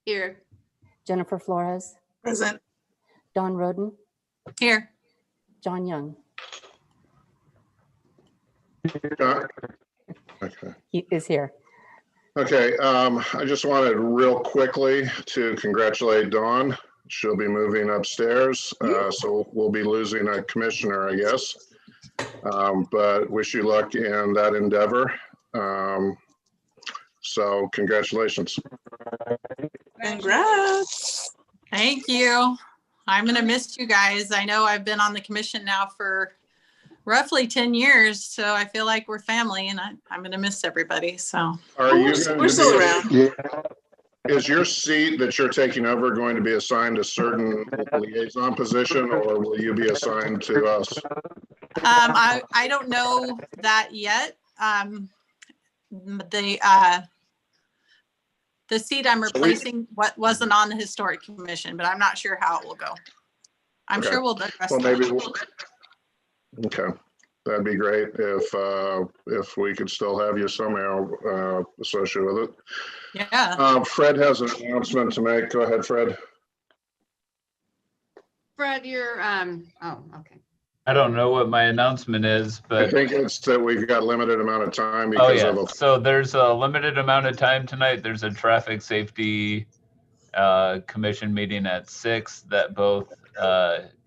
Here. Jennifer Flores, Present. Don Roden, Here. John Young. Okay. He is here. Okay, I just wanted real quickly to congratulate Dawn. She'll be moving upstairs, so we'll be losing a commissioner, I guess. But wish you luck in that endeavor. So congratulations. Congrats. Thank you. I'm going to miss you guys. I know I've been on the commission now for roughly 10 years, so I feel like we're family, and I'm going to miss everybody. So Are you We're still around. Is your seat that you're taking over going to be assigned a certain liaison position, or will you be assigned to us? I don't know that yet. The seat I'm replacing wasn't on the historic commission, but I'm not sure how it will go. I'm Okay. sure we'll address Well, that. maybe okay, that'd be great if we could still have you somehow associated with it. Yeah. Fred has an announcement to make. Go ahead, Fred. Fred, you're, oh, okay. I don't know what my announcement is, I but think it's that we've got limited amount of time because of a so there's a limited amount of time tonight. There's a traffic safety commission meeting at 6 that both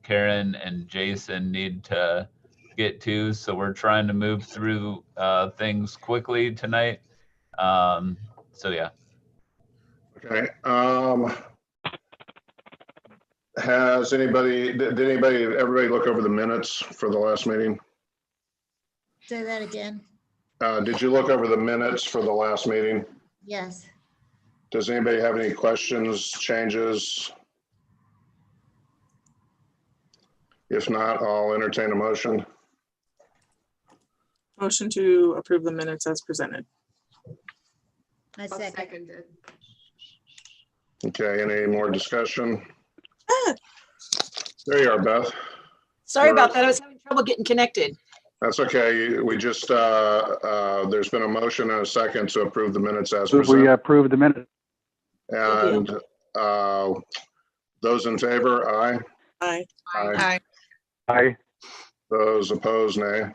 Karen and Jason need to get to. So we're trying to move through things quickly tonight. So yeah. Okay. Has everybody look over the minutes for the last meeting? Say that again. Did you look over the minutes for the last meeting? Yes. Does anybody have any questions, changes? If not, I'll entertain a motion. Motion to approve the minutes as presented. I seconded. Okay, any more discussion? There you are, Beth. Sorry about that. I was having trouble getting connected. That's okay. We just, there's been a motion and a second to approve the minutes as We presented. approve the minutes. And those in favor, aye. Aye. Aye. Hi. Aye. Those opposed, nay.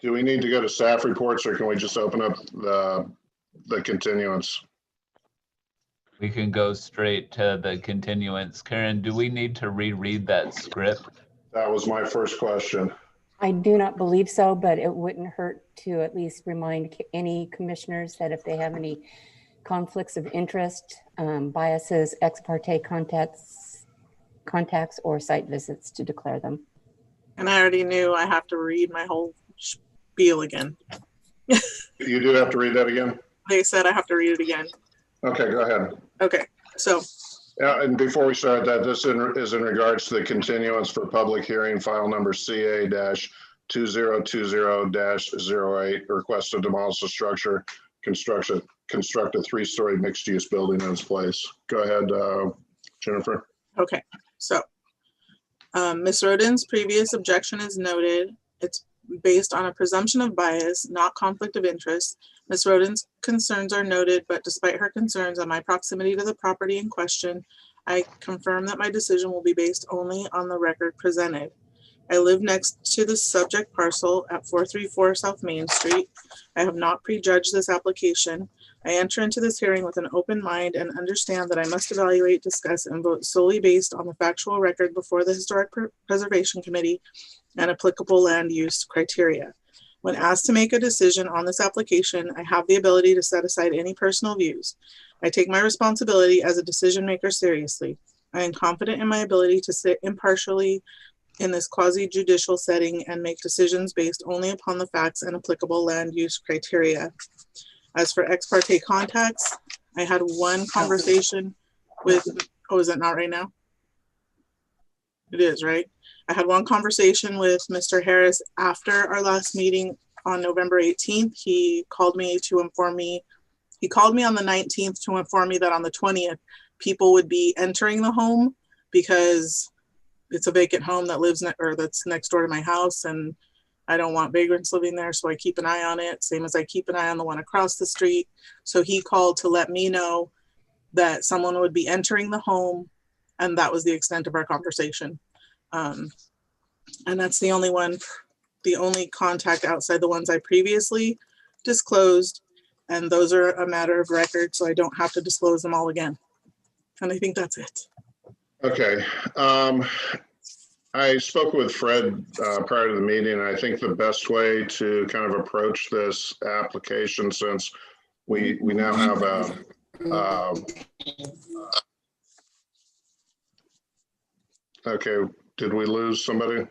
Do we need to go to staff reports, or can we just open up the continuance? We can go straight to the continuance. Karen, do we need to reread that script? That was my first question. I do not believe so, but it wouldn't hurt to at least remind any commissioners that if they have any conflicts of interest, biases, ex parte contacts, or site visits to declare them. And I already knew I have to read my whole spiel again. You do have to read that again? They said I have to read it again. Okay, go ahead. Okay, so And before we start that, this is in regards to the continuance for public hearing file number CA-2020-08, request to demolish the structure, construct a 3-story mixed-use building in its place. Go ahead, Jennifer. okay, so Ms. Roden's previous objection is noted. It's based on a presumption of bias, not conflict of interest. Ms. Roden's concerns are noted, but despite her concerns on my proximity to the property in question, I confirm that my decision will be based only on the record presented. I live next to the subject parcel at 434 South Main Street. I have not prejudged this application. I enter into this hearing with an open mind and understand that I must evaluate, discuss, and vote solely based on the factual record before the Historic Preservation Committee and applicable land use criteria. When asked to make a decision on this application, I have the ability to set aside any personal views. I take my responsibility as a decision maker seriously. I am confident in my ability to sit impartially in this quasi-judicial setting and make decisions based only upon the facts and applicable land use criteria. As for ex parte contacts, I had one conversation with, oh, is it not right now? It is, right? I had one conversation with Mr. Harris after our last meeting on November 18th. He called me to inform me, he called me on the 19th to inform me that on the 20th, people would be entering the home because it's a vacant home that lives or that's next door to my house. And I don't want vagrants living there, so I keep an eye on it, same as I keep an eye on the one across the street. So he called to let me know that someone would be entering the home, and that was the extent of our conversation. And that's the only contact outside the ones I previously disclosed, and those are a matter of record, so I don't have to disclose them all again. And I think that's it. Okay. I spoke with Fred prior to the meeting, and I think the best way to kind of approach this application, since we now have okay, did we lose somebody?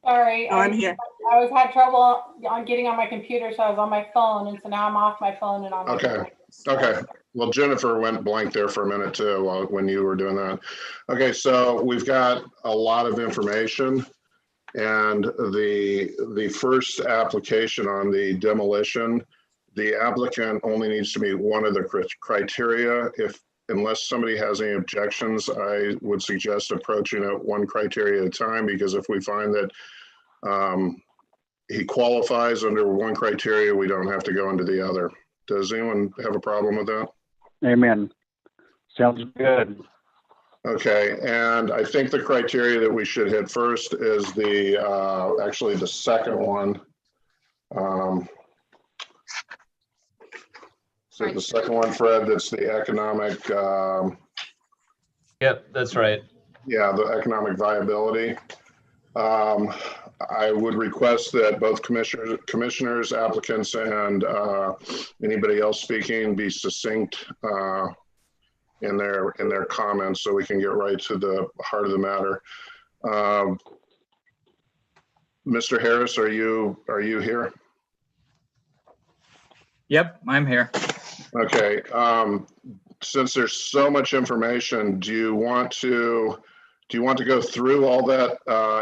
Sorry, Oh, I'm here. I was had trouble on getting on my computer, so I was on my phone, and so now I'm off my phone and on my Okay. Okay. Well, Jennifer went blank there for a minute too when you were doing that. Okay, so we've got a lot of information, and the first application on the demolition, the applicant only needs to meet one of the criteria. Unless somebody has any objections, I would suggest approaching it one criteria at a time, because if we find that he qualifies under one criteria, we don't have to go into the other. Does anyone have a problem with that? Amen. Sounds good. Okay, and I think the criteria that we should hit first is actually the second one. So the second one, Fred, that's the economic. Yep, that's right. Yeah, the economic viability. I would request that both commissioners, applicants, and anybody else speaking be succinct in their comments, so we can get right to the heart of the matter. Mr. Harris, are you here? Yep, I'm here. Okay. Since there's so much information, do you want to go through all that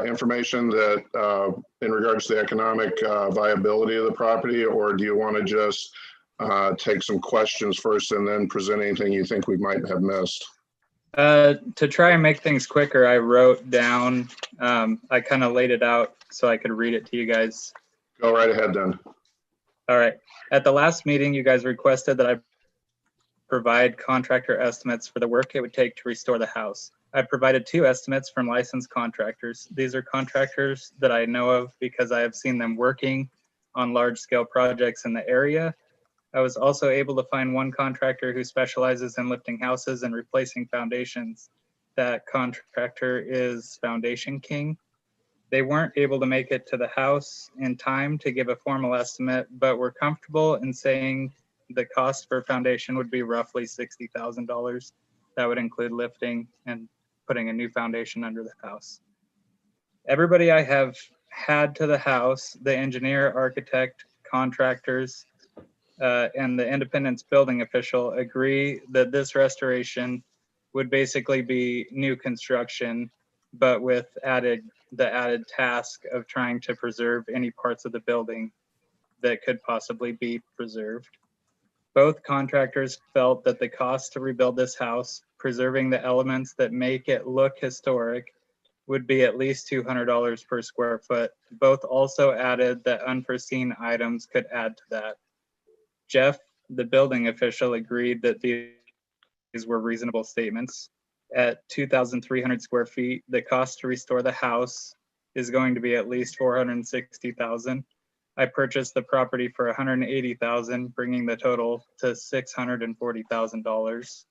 information that in regards to the economic viability of the property, or do you want to just take some questions first and then present anything you think we might have missed? To try and make things quicker, I wrote down, I kind of laid it out so I could read it to you guys. Go right ahead then. All right. At the last meeting, you guys requested that I provide contractor estimates for the work it would take to restore the house. I provided 2 estimates from licensed contractors. These are contractors that I know of because I have seen them working on large-scale projects in the area. I was also able to find one contractor who specializes in lifting houses and replacing foundations. That contractor is Foundation King. They weren't able to make it to the house in time to give a formal estimate, but were comfortable in saying the cost for foundation would be roughly $60,000. That would include lifting and putting a new foundation under the house. Everybody I have had to the house, the engineer, architect, contractors, and the Independence building official agree that this restoration would basically be new construction, but with the added task of trying to preserve any parts of the building that could possibly be preserved. Both contractors felt that the cost to rebuild this house, preserving the elements that make it look historic, would be at least $200 per square foot. Both also added that unforeseen items could add to that. Jeff, the building official, agreed that these were reasonable statements. At 2,300 square feet, the cost to restore the house is going to be at least $460,000. I purchased the property for $180,000, bringing the total to $640,000.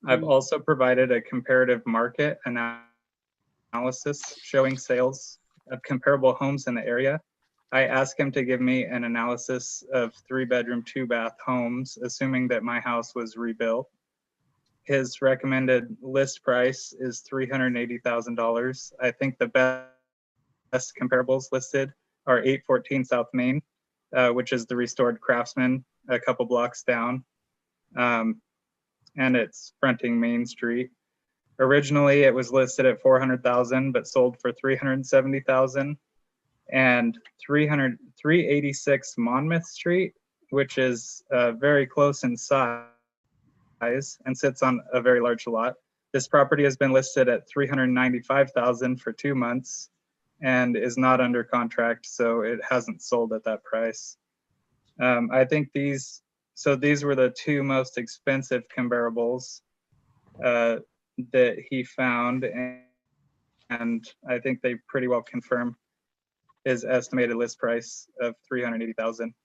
I've also provided a comparative market analysis showing sales of comparable homes in the area. I asked him to give me an analysis of 3-bedroom, 2-bath homes, assuming that my house was rebuilt. His recommended list price is $380,000. I think the best comparables listed are 814 South Main, which is the restored Craftsman a couple blocks down, and it's fronting Main Street. Originally, it was listed at $400,000, but sold for $370,000. And 386 Monmouth Street, which is very close in size and sits on a very large lot. This property has been listed at $395,000 for 2 months and is not under contract, so it hasn't sold at that price. I think these were the two most expensive comparables that he found, and I think they pretty well confirm his estimated list price of $380,000.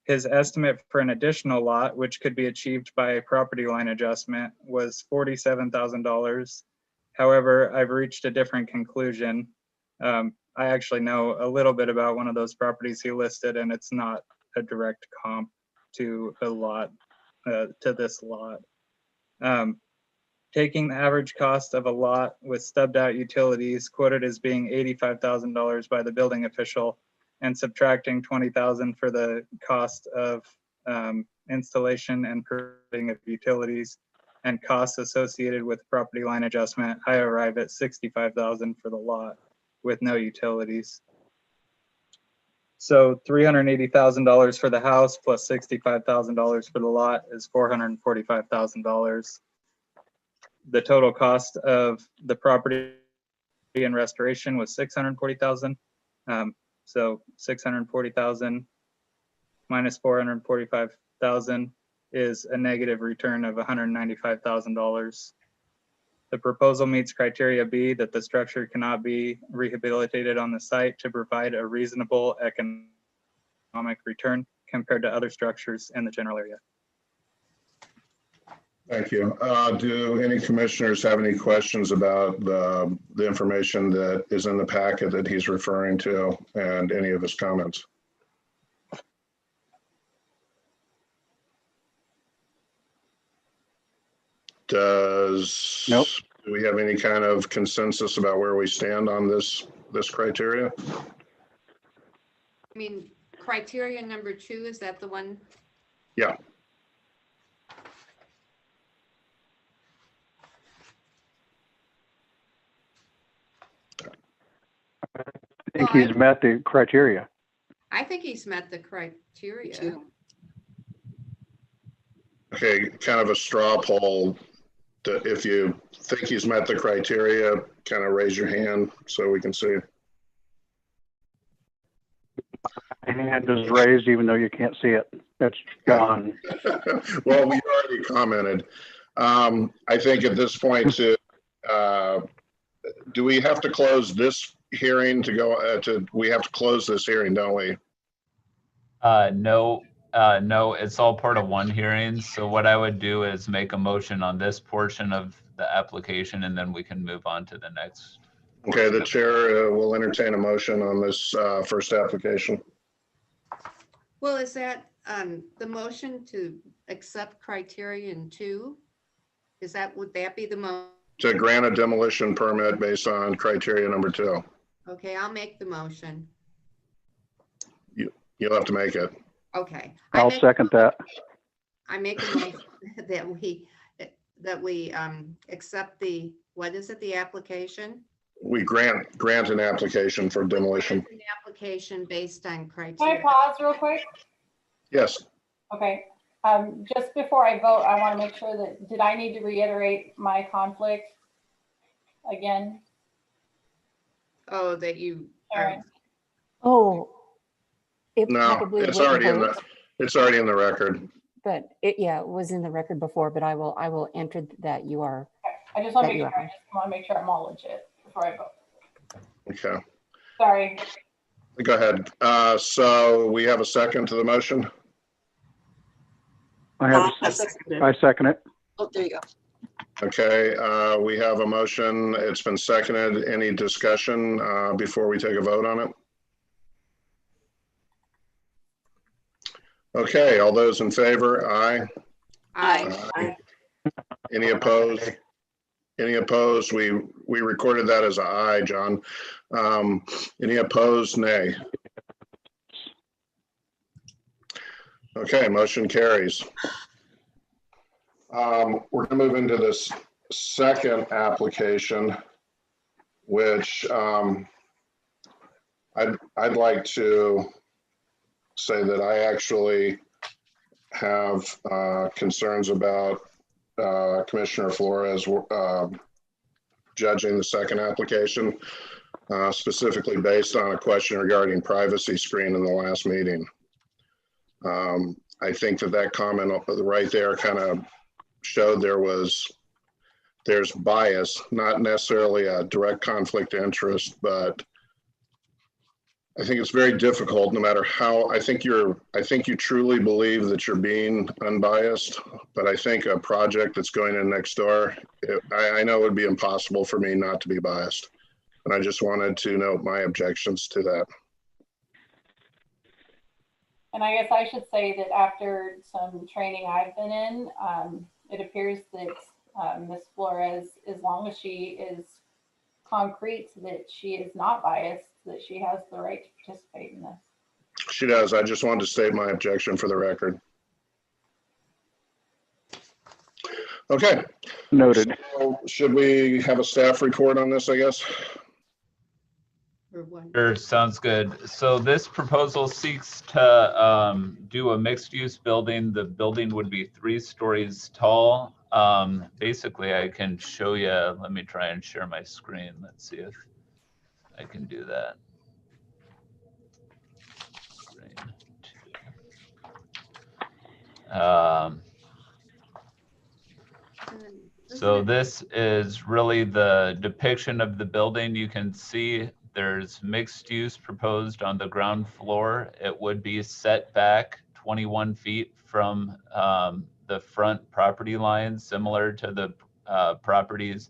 His estimate for an additional lot, which could be achieved by a property line adjustment, was $47,000. However, I've reached a different conclusion. I actually know a little bit about one of those properties he listed, and it's not a direct comp to a lot, to this lot. Taking the average cost of a lot with stubbed out utilities quoted as being $85,000 by the building official, and subtracting $20,000 for the cost of installation and provisioning of utilities and costs associated with property line adjustment, I arrive at $65,000 for the lot with no utilities. So $380,000 for the house plus $65,000 for the lot is $445,000. The total cost of the property and restoration was $640,000. So 640,000 minus 445,000 is a negative return of $195,000. The proposal meets criteria B that the structure cannot be rehabilitated on the site to provide a reasonable economic return compared to other structures in the general area. Thank you. Do any commissioners have any questions about the information that is in the packet that he's referring to and any of his comments? Nope. Do we have any kind of consensus about where we stand on this criteria? I mean, criteria number 2, is that the one? Yeah. I think he's met the criteria. I think he's met the criteria. Okay, kind of a straw poll. If you think he's met the criteria, kind of raise your hand so we can see. My hand is raised even though you can't see it. It's gone. Well, we already commented. I think at this point, do we have to close this hearing to go we have to close this hearing, don't we? No, it's all part of one hearing. So what I would do is make a motion on this portion of the application, and then we can move on to the next. Okay, the chair will entertain a motion on this first application. Well, is that the motion to accept criterion 2? Would that be the motion? To grant a demolition permit based on criteria number 2. Okay, I'll make the motion. You'll have to make it. Okay. I'll second that. I make a motion that we accept the, what is it, the application? We grant an application for demolition. An application based on Can I criteria. pause real quick? Yes. Okay, just before I vote, I want to make sure that, did I need to reiterate my conflict again? Oh, that you. Karen? Oh. It No, probably it's wouldn't already in hurt, the record. but it was in the record before, but I will enter that you are. I just want to That make you sure, I just want to make sure I'm all legit before I vote. Okay, Sorry. go ahead. So we have a second to the motion. I second it. Oh, there you go. Okay, we have a motion. It's been seconded. Any discussion before we take a vote on it? Okay, all those in favor, aye. Aye. Any opposed? Any opposed? We recorded that as an aye, John. Any opposed? Nay. Okay, motion carries. We're gonna move into this second application, which I'd like to say that I actually have concerns about Commissioner Flores judging the second application, specifically based on a question regarding privacy screen in the last meeting. I think that comment right there kind of showed there's bias, not necessarily a direct conflict of interest, but I think it's very difficult no matter how, I think you truly believe that you're being unbiased, but I think a project that's going in next door, I know it would be impossible for me not to be biased. And I just wanted to note my objections to that. And I guess I should say that after some training I've been in, it appears that Ms. Flores, as long as she is concrete that she is not biased, that she has the right to participate in this. She does. I just wanted to state my objection for the record. Okay. Noted. So should we have a staff report on this, I guess? Sure, sounds good. So this proposal seeks to do a mixed-use building. The building would be 3 stories tall. Basically, I can show you. Let me try and share my screen. Let's see if I can do that. So this is really the depiction of the building. You can see there's mixed use proposed on the ground floor. It would be set back 21 feet from the front property line, similar to the properties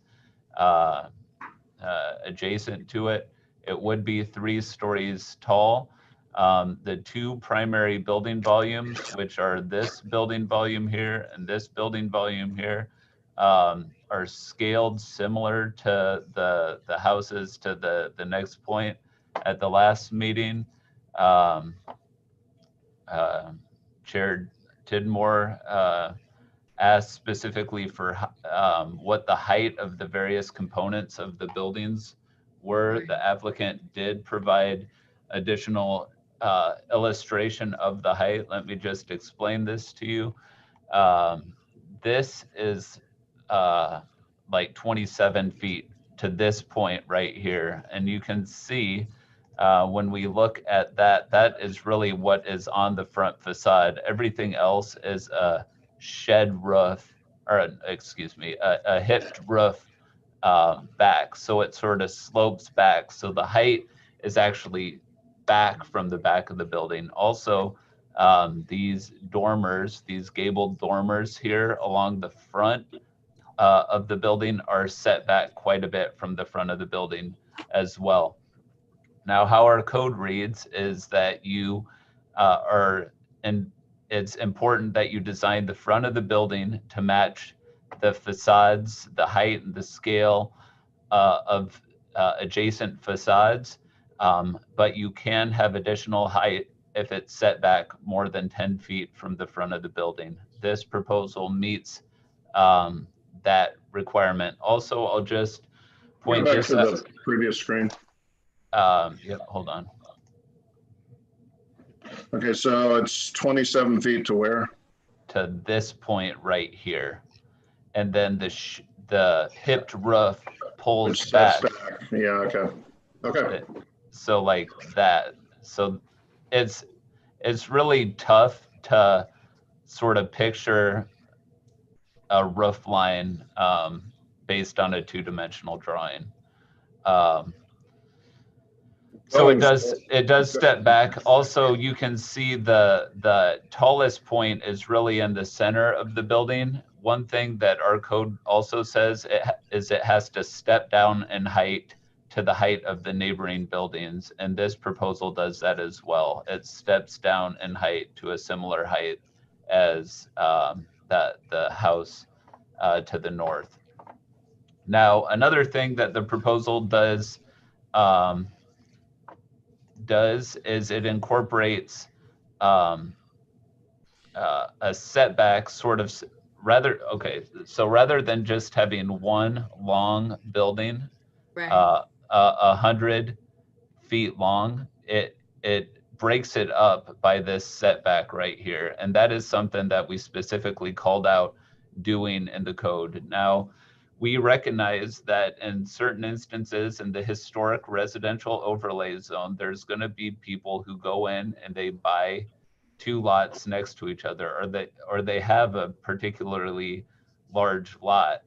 adjacent to it. It would be 3 stories tall. The 2 primary building volumes, which are this building volume here and this building volume here, are scaled similar to the houses to the next point. At the last meeting, Chair Tidmore asked specifically for what the height of the various components of the buildings were. The applicant did provide additional illustration of the height. Let me just explain this to you. This is like 27 feet to this point right here. And you can see when we look at that, that is really what is on the front facade. Everything else is a shed roof, or excuse me, a hipped roof back. So it sort of slopes back. So the height is actually back from the back of the building. Also, these dormers, these gable dormers here along the front of the building are set back quite a bit from the front of the building as well. Now, how our code reads is that you and it's important that you design the front of the building to match the facades, the height and the scale of adjacent facades, but you can have additional height if it's set back more than 10 feet from the front of the building. This proposal meets that requirement. Also, I'll just point back this to out. the previous screen. Yeah, hold on. Okay, so it's 27 feet to where? To this point right here. And then the hipped roof pulls back. Yeah, okay. Okay. So like that. So it's really tough to sort of picture a roof line based on a 2-dimensional drawing. So it does step back. Also, you can see the tallest point is really in the center of the building. One thing that our code also says is it has to step down in height to the height of the neighboring buildings, and this proposal does that as well. It steps down in height to a similar height as the house to the north. Now, another thing that the proposal does is it incorporates a setback sort of rather than just having one long building, Right. 100 feet long, it breaks it up by this setback right here. And that is something that we specifically called out doing in the code. Now, we recognize that in certain instances in the historic residential overlay zone, there's going to be people who go in and they buy 2 lots next to each other, or they have a particularly large lot.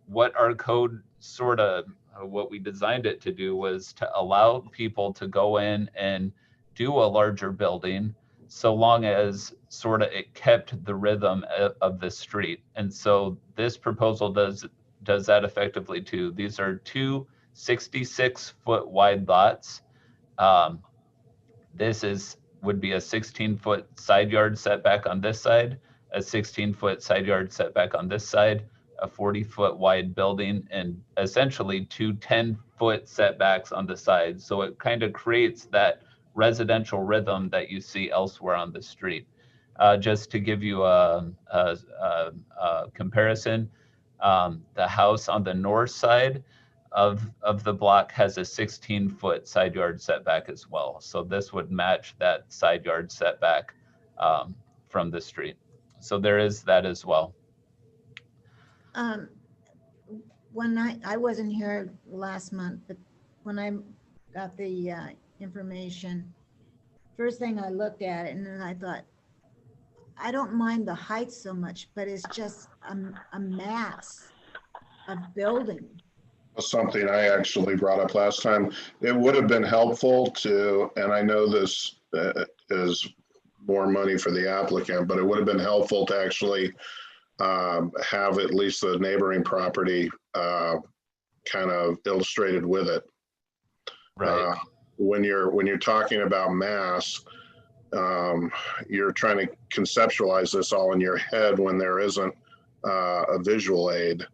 What our code sort of, what we designed it to do was to allow people to go in and do a larger building, so long as sort of it kept the rhythm of the street. And so this proposal does that effectively too. These are 2 66-foot wide lots. This would be a 16-foot side yard setback on this side, a 16-foot side yard setback on this side, a 40-foot wide building, and essentially 2 10-foot setbacks on the side. So it kind of creates that residential rhythm that you see elsewhere on the street. Just to give you a comparison, the house on the north side of the block has a 16-foot side yard setback as well. So this would match that side yard setback from the street. So there is that as well. When I wasn't here last month, but when I got the information, first thing I looked at it and then I thought, I don't mind the height so much, but it's just a mass of building. Something I actually brought up last time. It would have been helpful to, and I know this is more money for the applicant, but it would have been helpful to actually have at least the neighboring property kind of illustrated with it. Right. When you're talking about mass, you're trying to conceptualize this all in your head when there isn't a visual aid,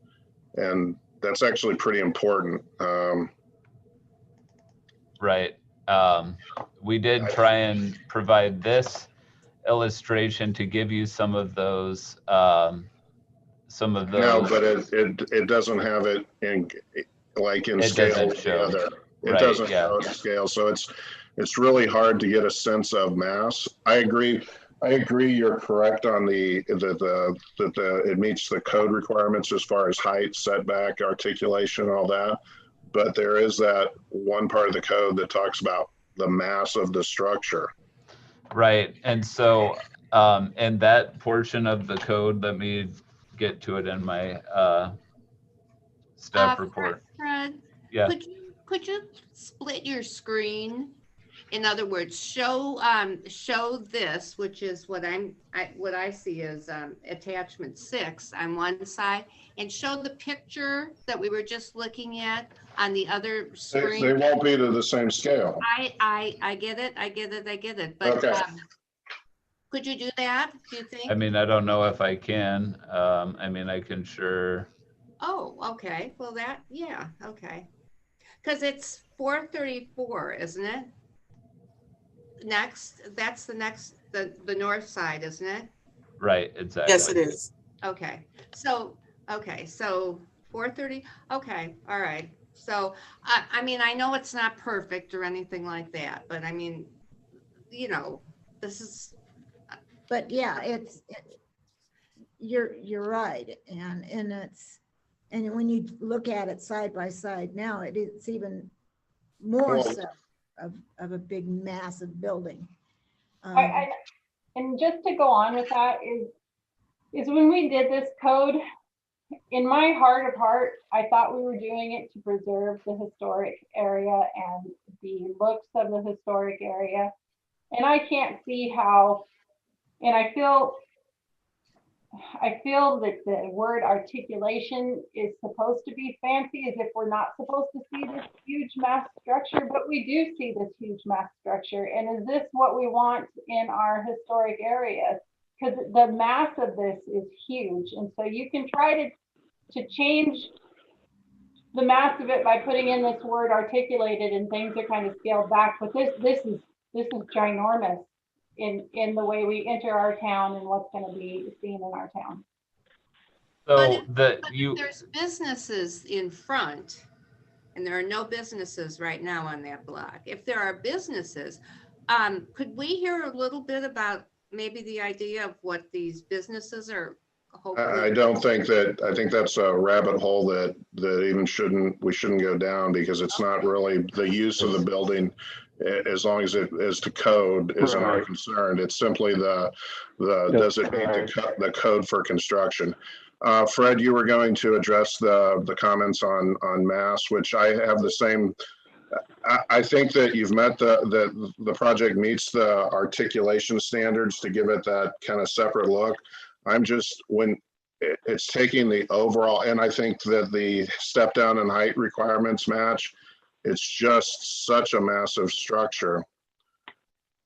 and that's actually pretty important. Right. We did try and provide this illustration to give you some of those. No, but it doesn't have it in scale together. It doesn't show in scale, so it's really hard to get a sense of mass. I agree. You're correct on that it meets the code requirements as far as height, setback, articulation, all that. But there is that one part of the code that talks about the mass of the structure. Right. And so in that portion of the code, let me get to it in my staff report. Fred, Yeah. Could you split your screen? In other words, show this, which is what I see as attachment 6 on one side, and show the picture that we were just looking at on the other screen. They won't be to the same scale. I get it. But okay. Could you do that, do you think? I mean, I don't know if I can. I mean, I can sure. Oh, okay. Well, yeah, okay. Because it's 434, isn't it? That's the north side, isn't it? Right, exactly. Yes, it is. Okay, so 430. Okay, all right. So I mean, I know it's not perfect or anything like that, but I mean, this is. But yeah, you're right, and when you look at it side by side now, it's even more so of a big massive building. And just to go on with that is when we did this code, in my heart of heart, I thought we were doing it to preserve the historic area and the looks of the historic area. And I can't see how, and I feel that the word articulation is supposed to be fancy, as if we're not supposed to see this huge mass structure, but we do see this huge mass structure. And is this what we want in our historic area? Because the mass of this is huge. And so you can try to change the mass of it by putting in this word articulated, and things are kind of scaled back. But this is ginormous in the way we enter our town and what's going to be seen in our town. So but there's businesses in front, and there are no businesses right now on that block. If there are businesses, could we hear a little bit about maybe the idea of what these businesses are hopefully. I don't think that, I think that's a rabbit hole that even we shouldn't go down, because it's not really the use of the building, as long as it is to code isn't our Right. concern. It's simply does it meet the code for construction? Fred, you were going to address the comments on mass, which I have the same. I think that you've met the project meets the articulation standards to give it that kind of separate look. I'm just, when it's taking the overall, and I think that the step down in height requirements match, it's just such a massive structure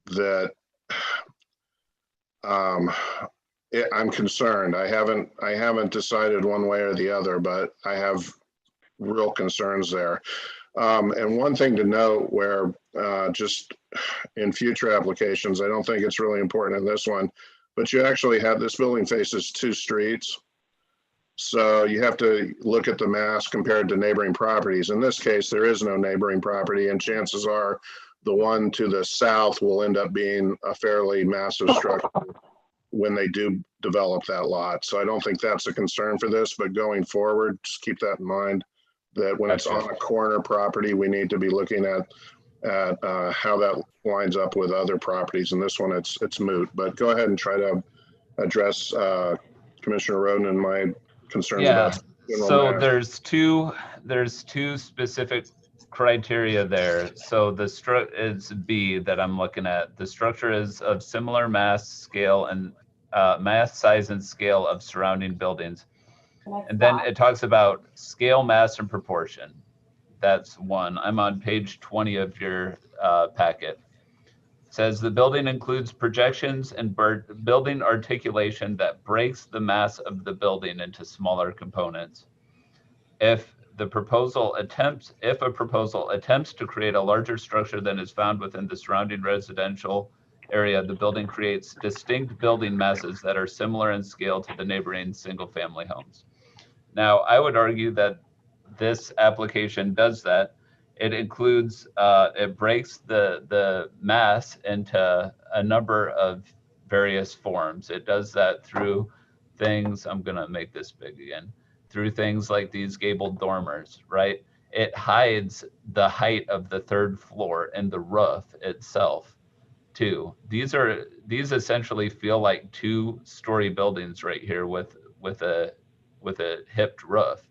that I'm concerned. I haven't decided one way or the other, but I have real concerns there. And one thing to note, where just in future applications, I don't think it's really important in this one, but you actually have, this building faces 2 streets. So you have to look at the mass compared to neighboring properties. In this case, there is no neighboring property, and chances are the one to the south will end up being a fairly massive structure when they do develop that lot. So I don't think that's a concern for this, but going forward, just keep that in mind, that when it's on a corner property, we need to be looking at how that lines up with other properties. And this one, it's moot. But go ahead and try to address Commissioner Roden and my concerns about. So there's two specific criteria there. So the is B that I'm looking at. The structure is of similar mass, scale, and mass, size, and scale of surrounding buildings. And then it talks about scale, mass, and proportion. That's one. I'm on page 20 of your packet. It says the building includes projections and building articulation that breaks the mass of the building into smaller components. If a proposal attempts to create a larger structure than is found within the surrounding residential area, the building creates distinct building masses that are similar in scale to the neighboring single-family homes. Now, I would argue that this application does that. It includes, it breaks the mass into a number of various forms. It does that through things, I'm gonna make this big again, through things like these Gable Dormers, right? It hides the height of the 3rd floor and the roof itself too. These essentially feel like 2-story buildings right here with a hipped roof,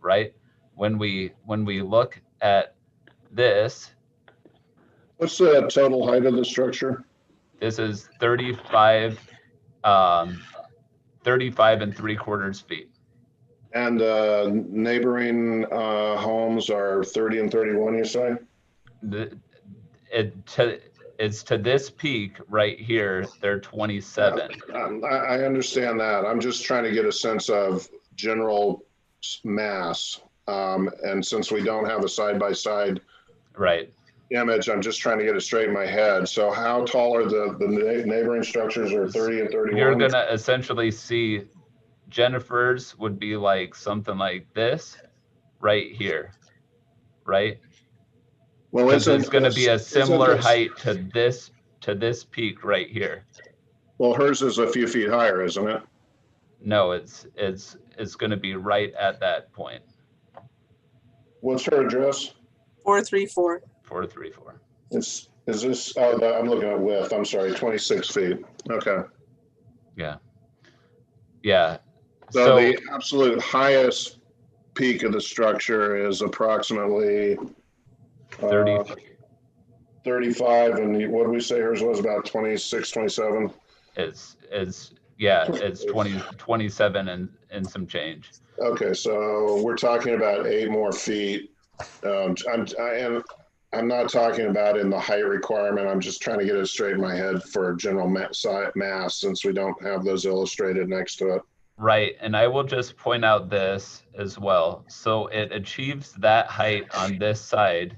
right? When we look at this, what's the total height of the structure? This is 35 and 3/4 feet. And neighboring homes are 30 and 31, you say? It's to this peak right here, they're 27. I understand that. I'm just trying to get a sense of general mass. And since we don't have a side-by-side image, I'm just trying to get it straight in my head. So how tall are the neighboring structures are 30 and 31? You're gonna essentially see Jennifer's would be like something like this right here, right? Well, it's going to be a similar height to this peak right here. Well, hers is a few feet higher, isn't it? No, it's going to be right at that point. What's her address? 434. 434. Is this? Oh, I'm looking at width. I'm sorry, 26 feet. Okay. Yeah. Yeah. So the absolute highest peak of the structure is approximately 35, and what did we say hers was, about 26, 27? It's 27 and some change. Okay, so we're talking about 8 more feet. I'm not talking about in the height requirement. I'm just trying to get it straight in my head for general mass, since we don't have those illustrated next to it. Right, and I will just point out this as well. So it achieves that height on this side.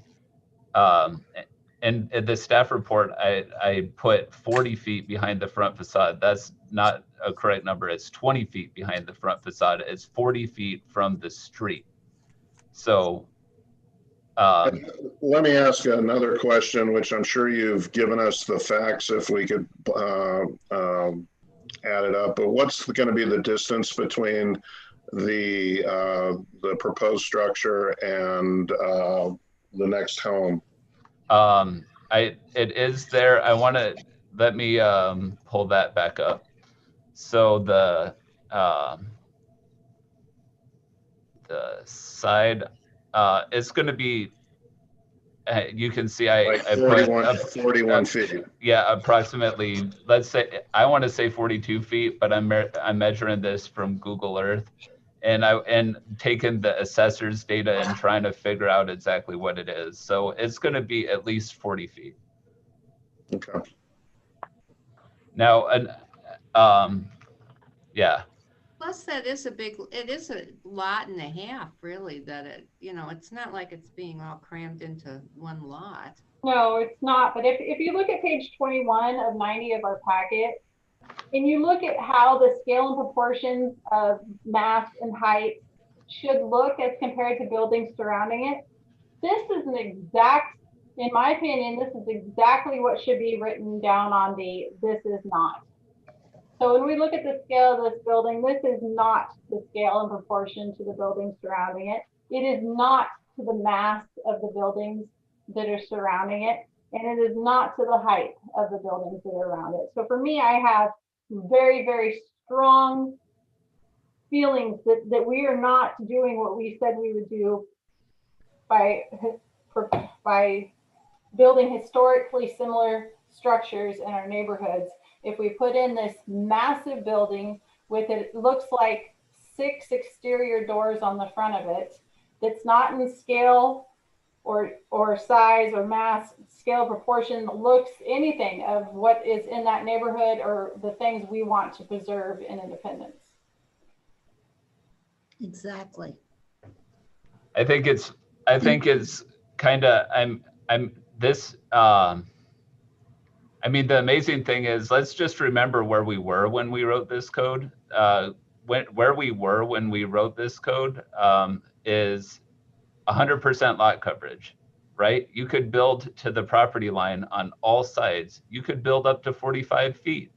And the staff report, I put 40 feet behind the front facade. That's not a correct number. It's 20 feet behind the front facade. It's 40 feet from the street. So let me ask another question, which I'm sure you've given us the facts. If we could add it up, but what's going to be the distance between the proposed structure and the next home? It is there. I want to, let me pull that back up. So the side, it's going to be, you can see I put 41 feet. Yeah, approximately, let's say, I want to say 42 feet, but I'm measuring this from Google Earth, and taking the assessor's data and trying to figure out exactly what it is. So it's going to be at least 40 feet. Okay. Now, yeah. Plus, that is it is a lot and a half, really, that it's not like it's being all crammed into one lot. No, it's not. But if you look at page 21 of 90 of our packet, and you look at how the scale and proportions of mass and height should look as compared to buildings surrounding it, this is in my opinion, this is exactly what should be written down on this is not. So when we look at the scale of this building, this is not the scale and proportion to the buildings surrounding it. It is not to the mass of the buildings that are surrounding it, and it is not to the height of the buildings that are around it. So for me, I have very, very strong feelings that we are not doing what we said we would do by building historically similar structures in our neighborhoods. If we put in this massive building with it looks like 6 exterior doors on the front of it, that's not in scale or size or mass, scale proportion, looks anything of what is in that neighborhood or the things we want to preserve in Independence. Exactly. I think it's kind of, I mean, the amazing thing is, let's just remember where we were when we wrote this code. Where we were when we wrote this code is 100% lot coverage, right? You could build to the property line on all sides. You could build up to 45 feet,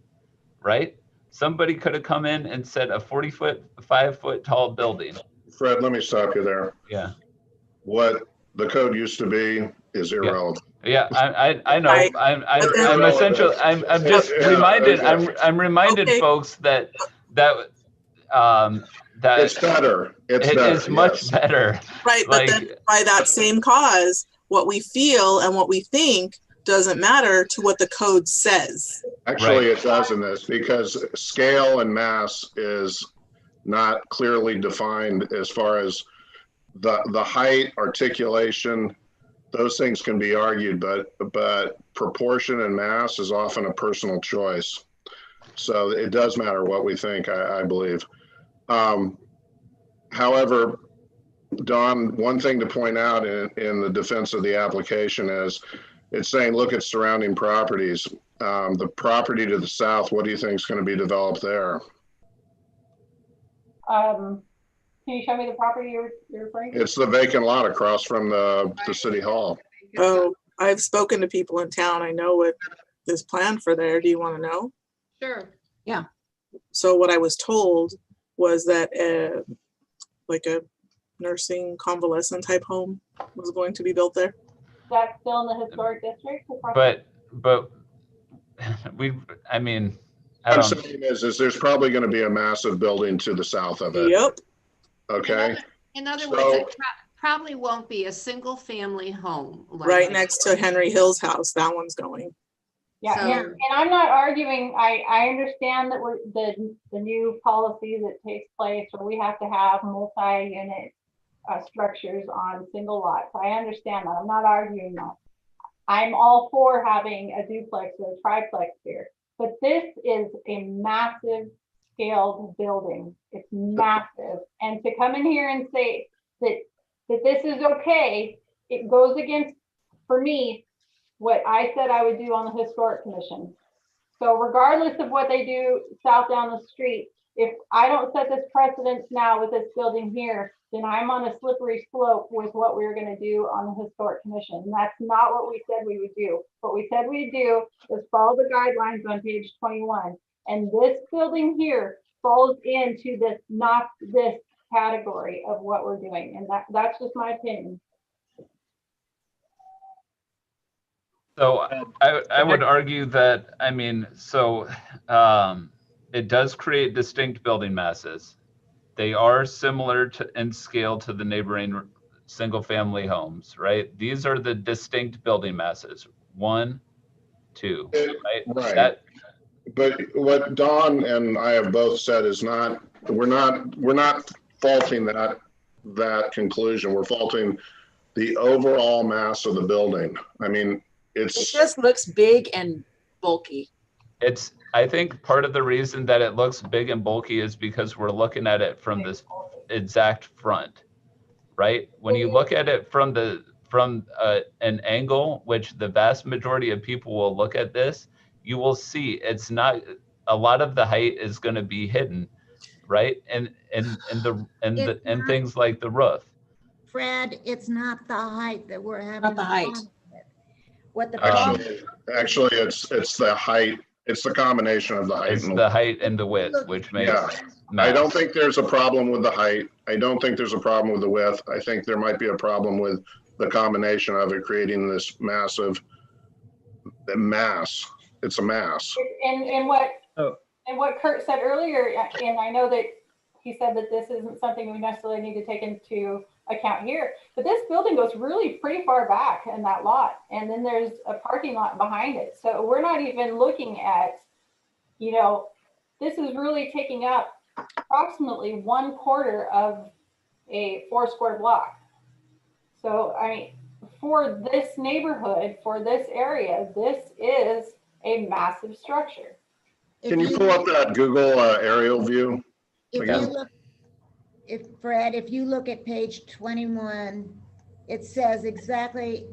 right? Somebody could have come in and said a 5-foot tall building. Fred, let me stop you there. Yeah. What the code used to be is irrelevant. Yeah, I know. I'm essentially. I'm just reminded. I'm reminded, folks, that it's better. It is much better. Right, but then by that same cause, what we feel and what we think doesn't matter to what the code says. Actually, it does in this, because scale and mass is not clearly defined as far as the height, articulation. Those things can be argued, but proportion and mass is often a personal choice. So it does matter what we think, I believe. However, Don, one thing to point out in the defense of the application is it's saying, look at surrounding properties. The property to the south, what do you think is going to be developed there? Can you show me the property you're referring to? It's the vacant lot across from the city hall. Oh, I've spoken to people in town. I know what is planned for there. Do you want to know? Sure. Yeah. So what I was told was that like a nursing convalescent type home was going to be built there. That's still in the historic district? But I mean, What I'm saying is there's probably going to be a massive building to the south of it. Yep. Okay. In other words, it probably won't be a single family home. Right next to Henry Hill's house, that one's going. Yeah, So- and I'm not arguing. I understand that the new policy that takes place where we have to have multi-unit structures on single lots. I understand that. I'm not arguing that. I'm all for having a duplex or a triplex here, but this is a massive scaled building. It's massive, and to come in here and say that this is okay, it goes against, for me, what I said I would do on the historic commission. So regardless of what they do south down the street, if I don't set this precedence now with this building here, then I'm on a slippery slope with what we were going to do on the historic commission. And that's not what we said we would do. What we said we'd do is follow the guidelines on page 21. And this building here falls into this, not this category of what we're doing. And that's just my opinion. So I would argue that, I mean, so it does create distinct building masses. They are similar to in scale to the neighboring single family homes, right? These are the distinct building masses. 1, 2, right? Right. But what Dawn and I have both said is we're not faulting that conclusion. We're faulting the overall mass of the building. I mean, It just looks big and bulky. I think part of the reason that it looks big and bulky is because we're looking at it from this exact front, right? When you look at it from an angle, which the vast majority of people will look at this, you will see it's not, a lot of the height is going to be hidden, right? And things like the roof. Fred, it's not the height that we're having. Not the height. What the problem, Actually, it's the height. It's the combination of the height. It's the height and the width, which makes I don't think there's a problem with the height. I don't think there's a problem with the width. I think there might be a problem with the combination of it creating this massive mass. It's a mass. And what Kurt said earlier, and I know that he said that this isn't something we necessarily need to take into account here, but this building goes really pretty far back in that lot, and then there's a parking lot behind it. So we're not even looking at, you know, this is really taking up approximately 1/4 of a 4-square block. So I mean, for this neighborhood, for this area, this is a massive structure. Can you pull up that Google aerial view? Fred, if you look at page 21, it says exactly,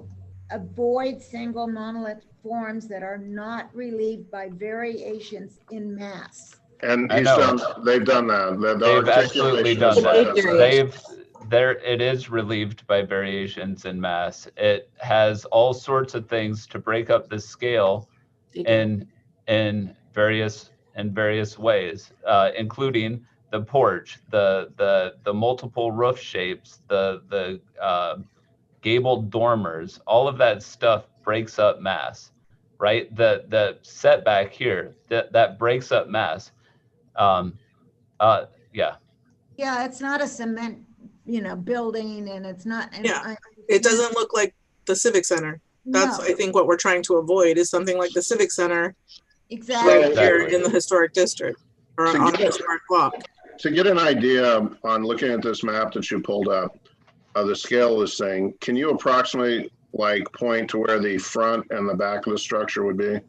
avoid single monolith forms that are not relieved by variations in mass. And they've done that. They've absolutely done that. It is relieved by variations in mass. It has all sorts of things to break up the scale in various ways, including the porch, the multiple roof shapes, the Gable dormers. All of that stuff breaks up mass, right? The setback here that breaks up mass. Yeah, it's not a cement, building, and it's not. And it doesn't look like the Civic Center. That's, I think, what we're trying to avoid is something like the Civic Center. Exactly. Here in the historic district or on a historic block. To get an idea on looking at this map that you pulled up, the scale of this thing, can you approximately point to where the front and the back of the structure would be?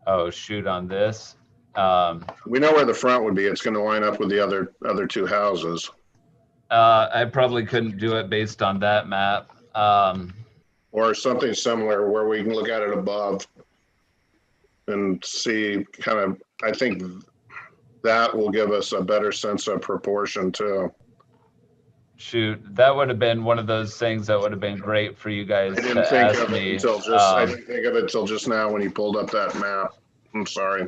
Oh, shoot, on this. We know where the front would be. It's going to line up with the other two houses. I probably couldn't do it based on that map. Or something similar where we can look at it above and see I think that will give us a better sense of proportion too. Shoot, that would have been one of those things that would have been great for you guys to ask me. I didn't think of it until just now when you pulled up that map. I'm sorry.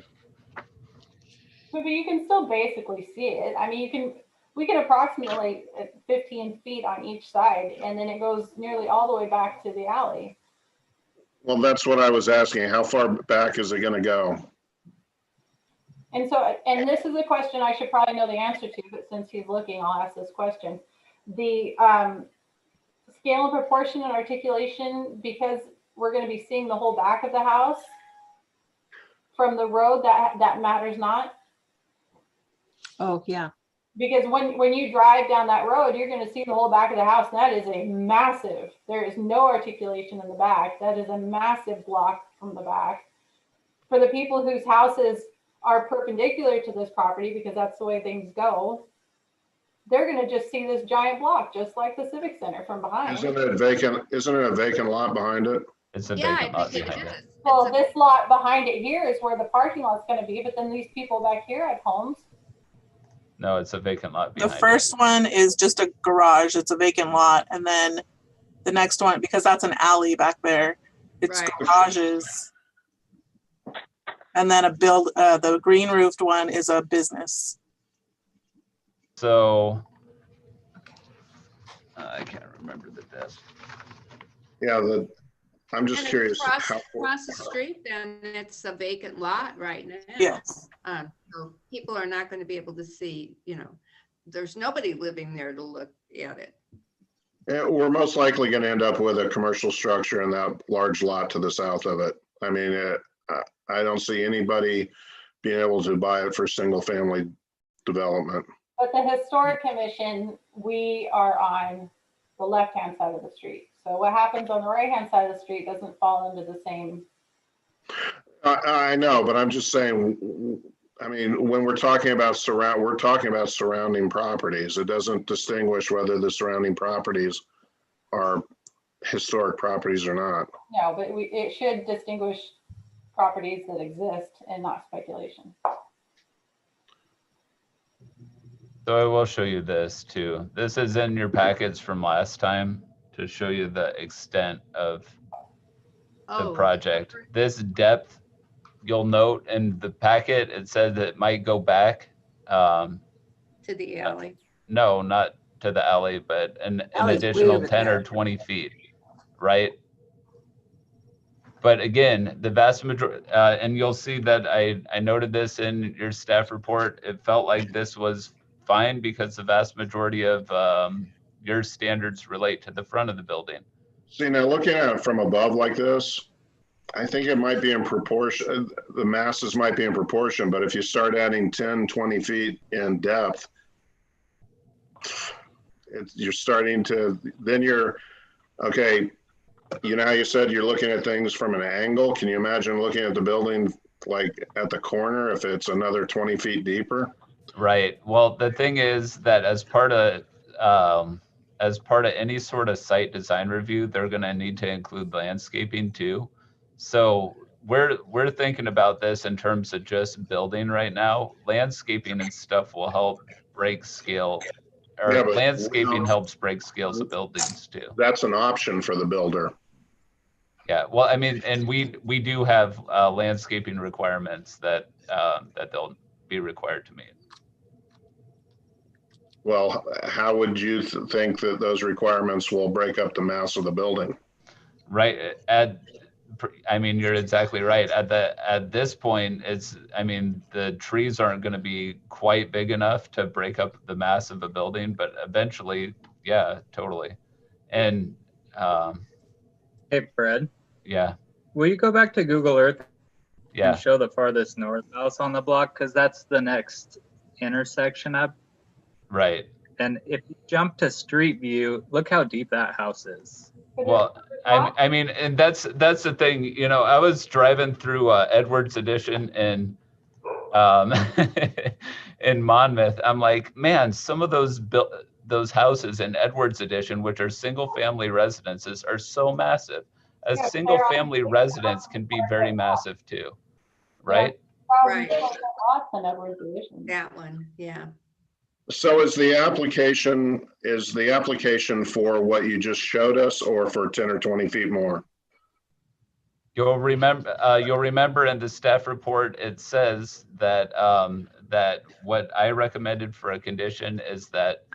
But you can still basically see it. I mean, we can approximately 15 feet on each side, and then it goes nearly all the way back to the alley. Well, that's what I was asking. How far back is it going to go? And so, and this is a question I should probably know the answer to, but since he's looking, I'll ask this question. The scale and proportion and articulation, because we're going to be seeing the whole back of the house from the road, that matters not. Oh, yeah. Because when you drive down that road, you're going to see the whole back of the house. And that is a massive, there is no articulation in the back. That is a massive block from the back. For the people whose houses are perpendicular to this property, because that's the way things go, they're going to just see this giant block, just like the Civic Center from behind. Isn't it a vacant lot behind it? It's a vacant lot behind it. Well, this lot behind it here is where the parking lot's going to be, but then these people back here have homes. No, it's a vacant lot The behind it. first one is just a garage. It's a vacant lot. And then the next one, because that's an alley back there, it's Right. garages. And then the green roofed one is a business. So I can't remember the depth. Yeah, I'm just And curious across the street, then it's a vacant lot right now. Yes. So people are not going to be able to see, there's nobody living there to look at it. we're most likely going to end up with a commercial structure in that large lot to the south of it. I mean, I don't see anybody being able to buy it for single family development. But the Historic Commission, we are on the left-hand side of the street. So what happens on the right-hand side of the street doesn't fall into the same. I know, but I'm just saying, I mean, when we're talking about surrounding properties. It doesn't distinguish whether the surrounding properties are historic properties or not. No, but it should distinguish properties that exist and not speculation. So I will show you this too. This is in your packets from last time to show you the extent of the project. This depth, you'll note in the packet, it said that it might go back. To the alley. No, not to the alley, but an Alley's way additional over 10 there. or 20 feet, right? But again, the vast majority, and you'll see that I noted this in your staff report. It felt like this was fine because the vast majority of your standards relate to the front of the building. See, now looking at it from above like this, I think it might be in proportion, the masses might be in proportion, but if you start adding 10, 20 feet in depth, you're starting to, then okay, how you said you're looking at things from an angle. Can you imagine looking at the building like at the corner if it's another 20 feet deeper? Right. Well, the thing is that as part of any sort of site design review, they're going to need to include landscaping too. So we're thinking about this in terms of just building right now. Landscaping and stuff will help break scale, or Yeah, but landscaping helps break scales of buildings too. That's an option for the builder. Yeah. Well, I mean, and we do have landscaping requirements that they'll be required to meet. Well, how would you think that those requirements will break up the mass of the building? Right. I mean, you're exactly right. At this point, the trees aren't going to be quite big enough to break up the mass of a building, but eventually, yeah, totally. And Hey, Fred, yeah, will you go back to Google Earth yeah, and show the farthest north house on the block? Because that's the next intersection up. right. And if you jump to Street View, look how deep that house is. Well, I mean, and that's the thing. I was driving through Edwards Edition in in Monmouth. I'm like, man, some of those houses in Edwards Edition, which are single family residences, are so massive. A single family residence can be very massive too, right? Right. That That one, yeah. So is the application for what you just showed us or for 10 or 20 feet more? You'll remember in the staff report, it says that that what I recommended for a condition is that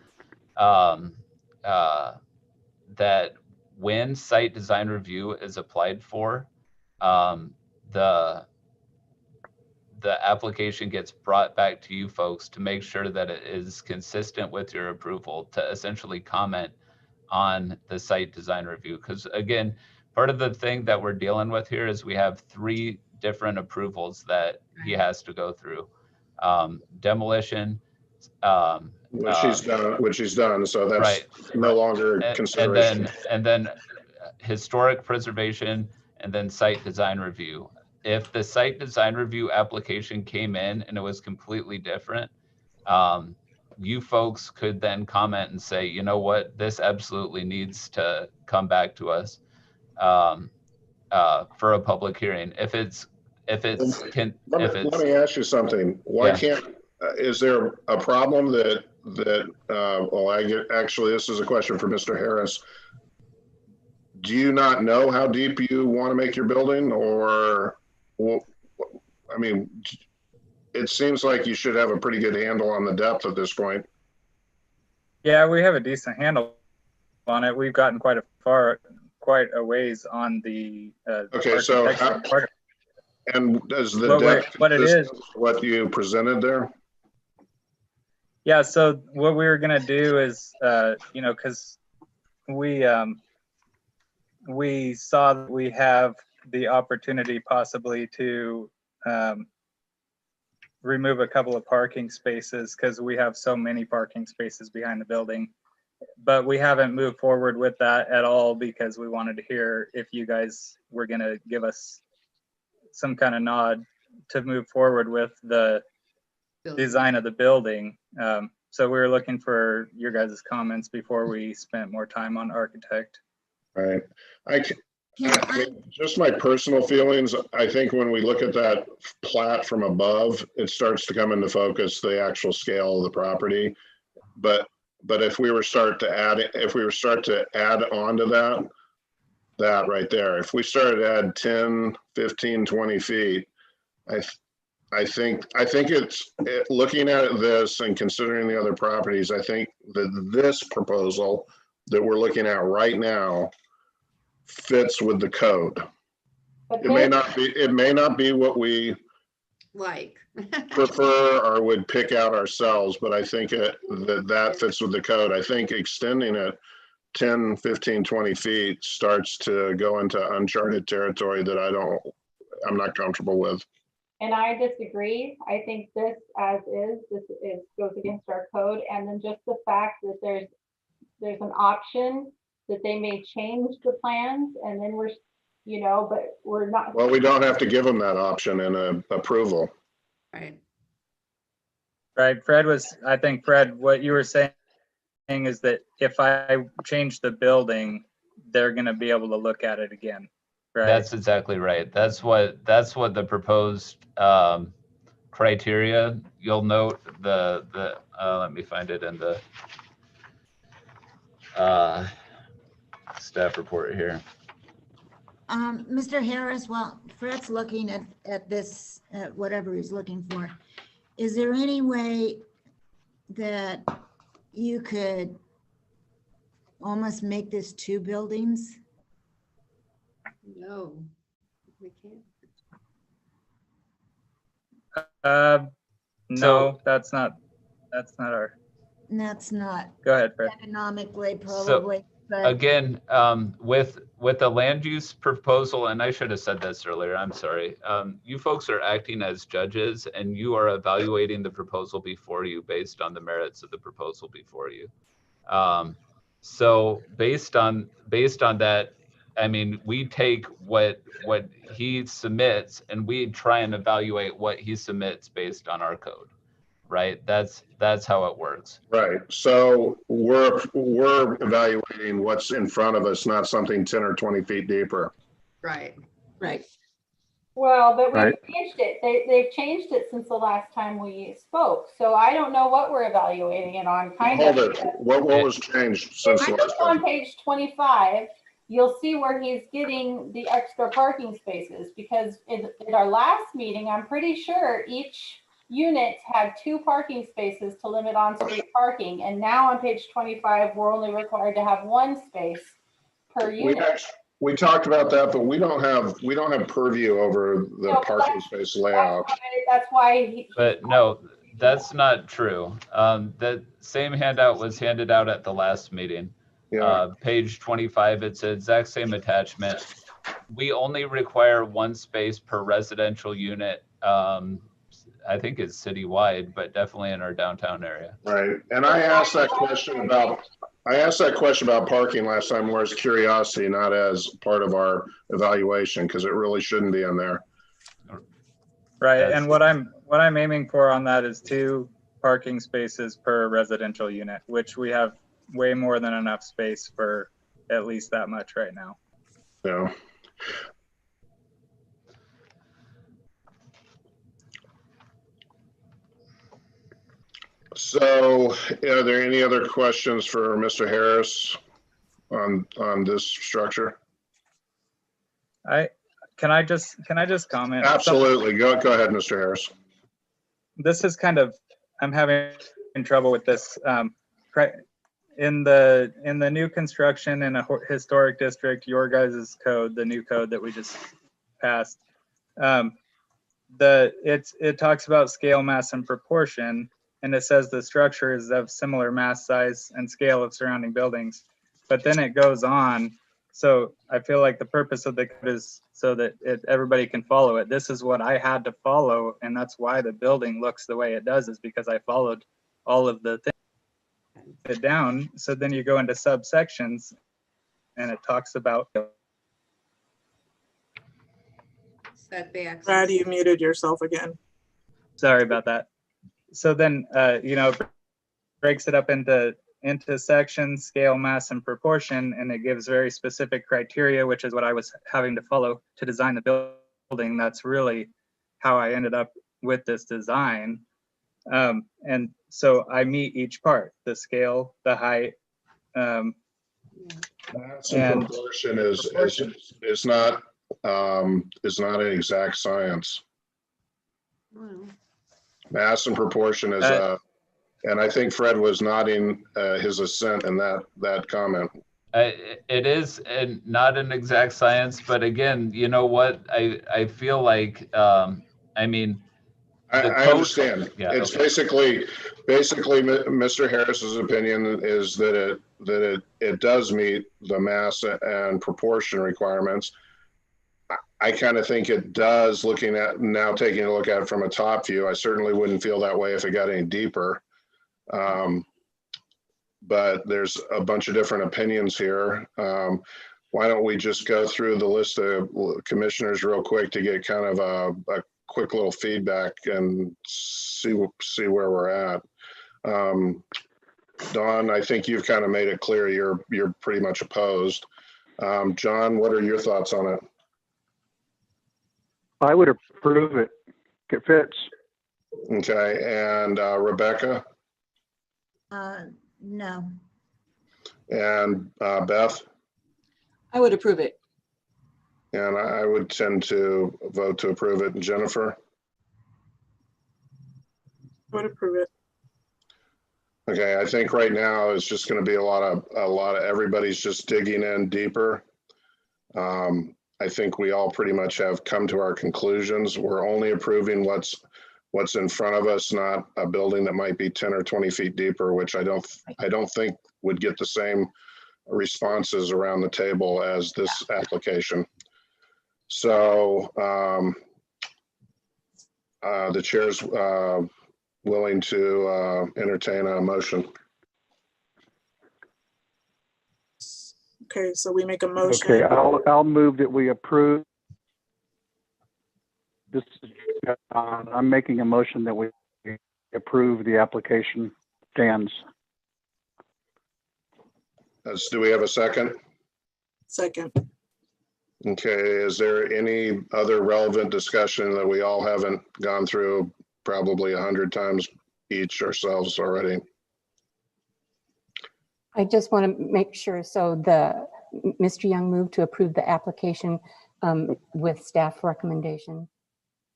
that when site design review is applied for, the application gets brought back to you folks to make sure that it is consistent with your approval to essentially comment on the site design review. Because again, part of the thing that we're dealing with here is we have 3 different approvals that he has to go through. Demolition, Which he's done, so that's right, no longer consideration. And then historic preservation, and then site design review. If the site design review application came in and it was completely different, you folks could then comment and say, you know what, this absolutely needs to come back to us for a public hearing. Let me ask you something. Why can't, is there a problem that well, actually, this is a question for Mr. Harris. Do you not know how deep you want to make your building, or, well, I mean, it seems like you should have a pretty good handle on the depth at this point. Yeah, we have a decent handle on it. We've gotten quite a ways on the Okay, so architectural part. and does the depth what it is, what you presented there? yeah, so what we were gonna do is, you know, because we saw that we have the opportunity possibly to remove a couple of parking spaces because we have so many parking spaces behind the building. But we haven't moved forward with that at all because we wanted to hear if you guys were gonna give us some kind of nod to move forward with the design of the building. So we were looking for your guys' comments before we spent more time on architect. Right. Just my personal feelings, I think when we look at that plat from above, it starts to come into focus, the actual scale of the property. But if we were start to add on to that right there, if we started to add 10, 15, 20 feet, I think it's looking at this and considering the other properties, I think that this proposal that we're looking at right now fits with the code. It may not be what we Like. prefer or would pick out ourselves, but I think that fits with the code. I think extending it 10, 15, 20 feet starts to go into uncharted territory that I'm not comfortable with. And I disagree. I think this as is, goes against our code. And then just the fact that there's an option that they may change the plans and then we're, you know, but we're not. Well, we don't have to give them that option in a approval. Right. Right, I think Fred, what you were saying is that if I change the building, they're gonna be able to look at it again, right? That's exactly right. That's what the proposed criteria. You'll note the let me find it in the staff report here. Mr. Harris, while Fred's looking at this, whatever he's looking for, is there any way that you could almost make this 2 buildings? No, we can't. No, that's not our, And that's not go ahead, Fred. economically probably, but Again, with the land use proposal, and I should have said this earlier, I'm sorry. You folks are acting as judges and you are evaluating the proposal before you based on the merits of the proposal before you. So based on that, I mean, we take what he submits and we try and evaluate what he submits based on our code, right? That's how it works. Right. So we're evaluating what's in front of us, not something 10 or 20 feet deeper. Right. Right. Well, but we've Right. changed it. They've changed it since the last time we spoke. So I don't know what we're evaluating it on. Hold it. What was changed since If the you last look on time? page 25, you'll see where he's getting the extra parking spaces because in our last meeting, I'm pretty sure each unit had 2 parking spaces to limit on-street parking. And now on page 25, we're only required to have 1 space per unit. We talked about that, but we don't have purview over the No, parking space layout. That's why. But no, that's not true. The same handout was handed out at the last meeting. Yeah. Page 25, it's the exact same attachment. We only require 1 space per residential unit. I think it's citywide, but definitely in our downtown area. Right. And I asked that question about parking last time more as curiosity, not as part of our evaluation, because it really shouldn't be in there. Right, and what I'm aiming for on that is 2 parking spaces per residential unit, which we have way more than enough space for at least that much right now. Yeah. So are there any other questions for Mr. Harris on this structure? Can I just comment? Absolutely. Go ahead, Mr. Harris. This is kind of, I'm having trouble with this. In the new construction in a historic district, your guys' code, the new code that we just passed, it talks about scale, mass, and proportion, and it says the structure is of similar mass, size, and scale of surrounding buildings. But then it goes on. So I feel like the purpose of the code is so that everybody can follow it. This is what I had to follow, and that's why the building looks the way it does, is because I followed all of the things down. So then you go into subsections, and it talks about Setbacks. Glad you muted yourself again. Sorry about that. So then, breaks it up into sections, scale, mass, and proportion, and it gives very specific criteria, which is what I was having to follow to design the building. That's really how I ended up with this design. And so I meet each part, the scale, the height. Mass and proportion is not an exact science. Well, Mass and proportion is and I think Fred was nodding his assent in that comment. It is not an exact science, but again, you know what? I feel like, I mean, I understand. Yeah, It's okay. basically Mr. Harris's opinion is that it does meet the mass and proportion requirements. I kind of think it does, looking at now, taking a look at it from a top view. I certainly wouldn't feel that way if it got any deeper. But there's a bunch of different opinions here. Why don't we just go through the list of commissioners real quick to get kind of a quick little feedback and see where we're at. Dawn, I think you've kind of made it clear you're pretty much opposed. John, what are your thoughts on it? I would approve it. It fits. Okay, and Rebecca No. and Beth, I would approve it. and I would tend to vote to approve it. And Jennifer? I would approve it. Okay, I think right now it's just going to be a lot of everybody's just digging in deeper. I think we all pretty much have come to our conclusions. We're only approving what's in front of us, not a building that might be 10 or 20 feet deeper, which I don't think would get the same responses around the table as this application. So the chair's willing to entertain a motion. Okay, so we make a motion. Okay, I'll move that we approve. This is, I'm making a motion that we approve the application stands. Do we have a second? Second. Okay, is there any other relevant discussion that we all haven't gone through probably 100 times each ourselves already? I just want to make sure. So Mr. Young moved to approve the application with staff recommendation.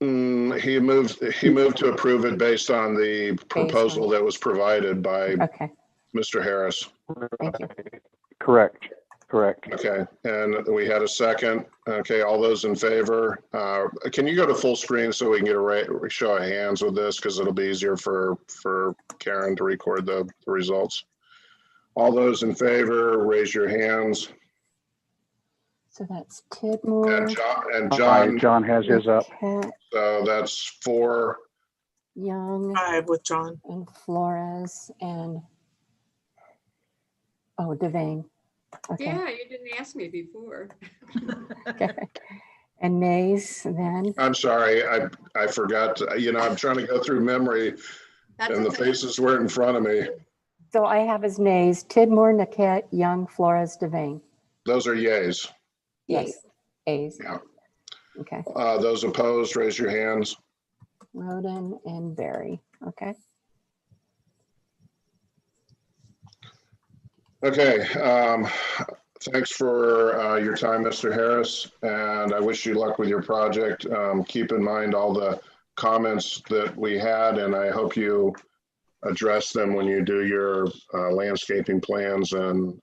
He moved to approve it based on the proposal that was provided by Mr. Harris. Thank you. Correct. Okay, and we had a second. Okay, all those in favor. Can you go to full screen so we can get a show of hands with this, because it'll be easier for Karen to record the results. All those in favor, raise your hands. So that's Tidmore. And John has his up. So that's 4. Young. 5 with John. And Flores and Devane. Okay. Yeah, you didn't ask me before. Okay. And nays then? I'm sorry, I forgot. I'm trying to go through memory. And the faces weren't in front of me. So I have as nays Tidmore, Naquette, Young, Flores, Devane. Those are yays. Yes. A's. Yeah. Okay. Those opposed, raise your hands. Roden and Barry. Okay. Okay, thanks for your time, Mr. Harris, and I wish you luck with your project. Keep in mind all the comments that we had, and I hope you address them when you do your landscaping plans and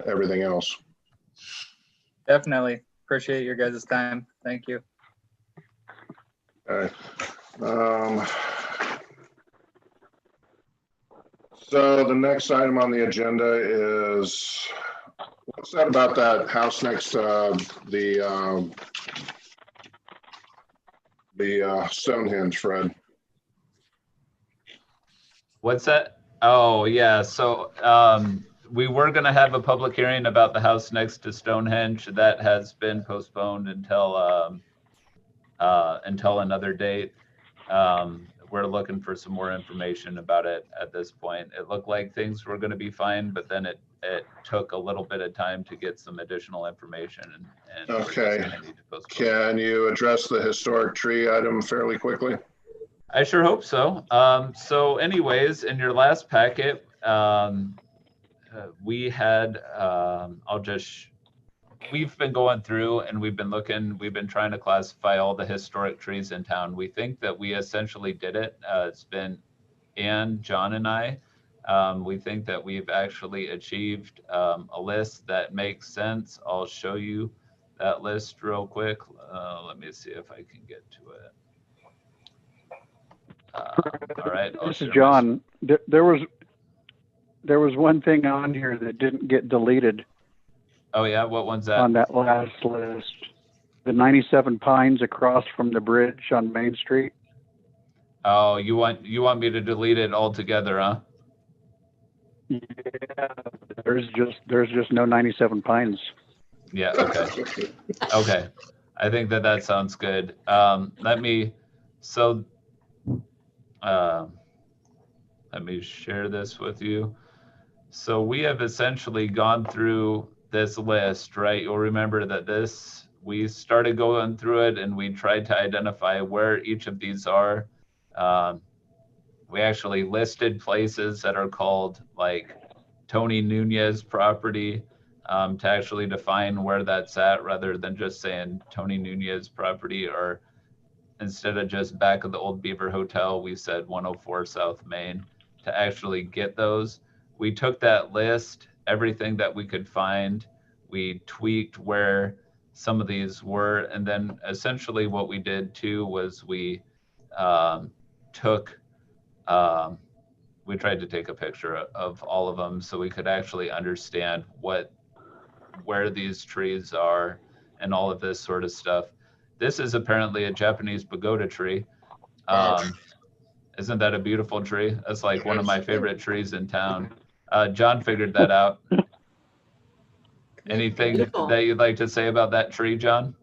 everything else. Definitely. Appreciate your guys' time. Thank you. Okay. So the next item on the agenda is, what's that about that house next to the Stonehenge, Fred? What's that? Oh, yeah. So we were going to have a public hearing about the house next to Stonehenge. That has been postponed until another date. We're looking for some more information about it at this point. It looked like things were going to be fine, but then it took a little bit of time to get some additional information. And we're just Okay. gonna need to postpone. Can you address the historic tree item fairly quickly? I sure hope so. So anyways, in your last packet, we had, we've been going through and we've been trying to classify all the historic trees in town. We think that we essentially did it. It's been Ann, John, and I. We think that we've actually achieved a list that makes sense. I'll show you that list real quick. Let me see if I can get to it. All right. This is John. There was one thing on here that didn't get deleted. Oh yeah, what one's that? On that last list, the 97 pines across from the bridge on Main Street. Oh, you want me to delete it altogether, huh? Yeah, there's just no 97 pines. Yeah. Okay. Okay. I think that sounds good. Let me share this with you. So we have essentially gone through this list, right? You'll remember that we started going through it and we tried to identify where each of these are. We actually listed places that are called like Tony Nunez property to actually define where that's at rather than just saying Tony Nunez property, or instead of just back of the old Beaver Hotel, we said 104 South Main to actually get those. We took that list, everything that we could find, we tweaked where some of these were, and then essentially what we did too was we tried to take a picture of all of them so we could actually understand where these trees are and all of this sort of stuff. This is apparently a Japanese pagoda tree. Isn't that a beautiful tree? That's like one of my favorite trees in town. John figured that out. Anything Beautiful. that you'd like to say about that tree, John?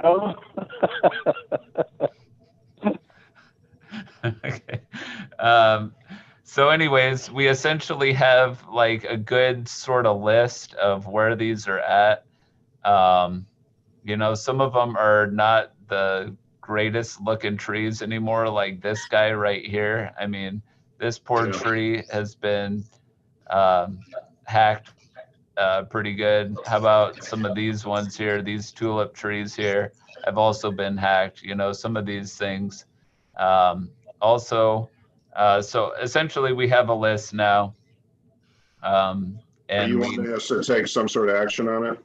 No. Okay. So anyways, we essentially have like a good sort of list of where these are at. You know, some of them are not the greatest looking trees anymore, like this guy right here. I mean, this poor tree has been hacked pretty good. How about some of these ones here? These tulip trees here have also been hacked. You know, some of these things. So essentially we have a list now. And are you wanting us to take some sort of action on it?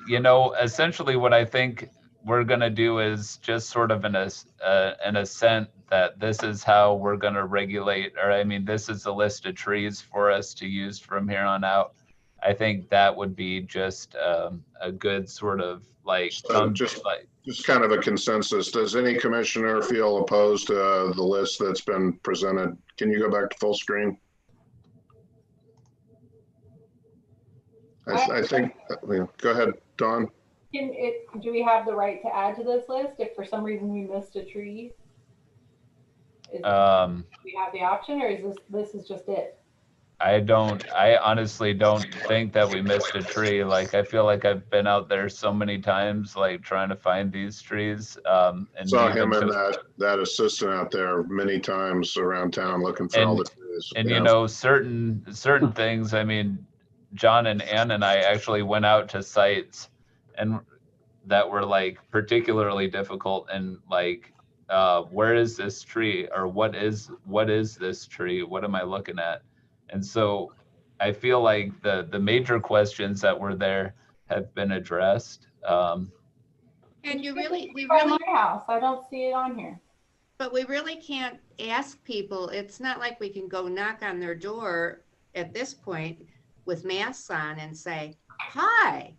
You know, essentially what I think we're going to do is just sort of an assent that this is how we're going to regulate, or I mean, this is a list of trees for us to use from here on out. I think that would be just a good sort of like, just kind of a consensus. Does any commissioner feel opposed to the list that's been presented? Can you go back to full screen? I think, go ahead, Dawn. Do we have the right to add to this list if for some reason we missed a tree? Do we have the option, or is this is just it? I honestly don't think that we missed a tree. Like, I feel like I've been out there so many times, like trying to find these trees. And Saw even him and just, that assistant out there many times around town looking for all the trees. and Yeah. you know, certain things, I mean, John and Ann and I actually went out to sites and that were like particularly difficult, and like, where is this tree, or what is this tree? What am I looking at? And so I feel like the major questions that were there have been addressed. And we By really, my house, I don't see it on here. but we really can't ask people. It's not like we can go knock on their door at this point with masks on and say, hi.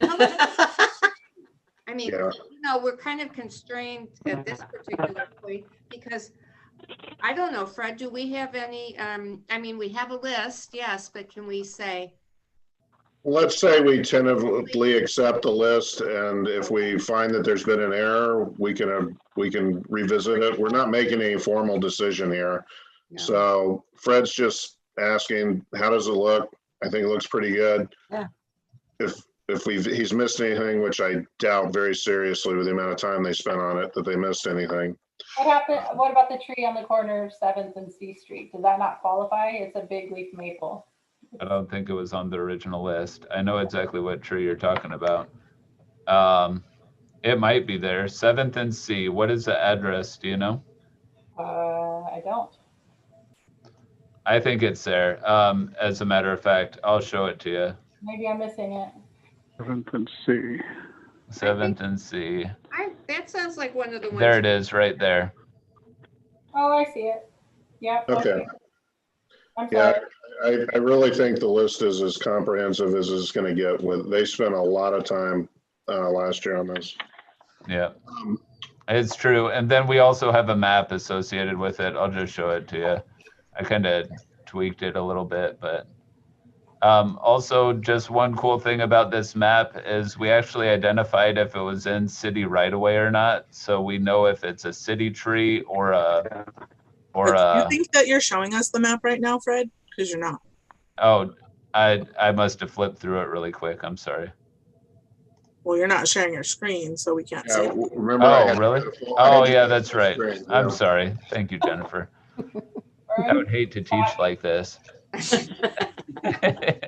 I mean, Yeah. you know, we're kind of constrained at this particular point because I don't know, Fred, do we have any, I mean, we have a list, yes, but can we say, Let's say we tentatively accept the list, and if we find that there's been an error, we can revisit it. We're not making any formal decision here. no. So Fred's just asking, how does it look? I think it looks pretty good. Yeah. If he's missed anything, which I doubt very seriously with the amount of time they spent on it, that they missed anything. What about the tree on the corner of 7th and C Street? Does that not qualify? It's a big leaf maple. I don't think it was on the original list. I know exactly what tree you're talking about. It might be there. 7th and C. What is the address? Do you know? I don't. I think it's there. As a matter of fact, I'll show it to you. Maybe I'm missing it. 7th and C. 7th and C. That sounds like one of the ones. There it is, right there. Oh, I see it. Yep. Okay. I'm Yeah, sorry. I really think the list is as comprehensive as it's going to get. They spent a lot of time last year on this. Yeah, it's true. And then we also have a map associated with it. I'll just show it to you. I kind of tweaked it a little bit, but also just one cool thing about this map is we actually identified if it was in city right away or not. So we know if it's a city tree or a, You think that you're showing us the map right now, Fred? Because you're not. oh, I must have flipped through it really quick. I'm sorry. Well, you're not sharing your screen, so we can't see. Yeah, it. remember? Oh, really? Oh, yeah, that's right. I'm sorry. Thank you, Jennifer. I would hate to teach like this.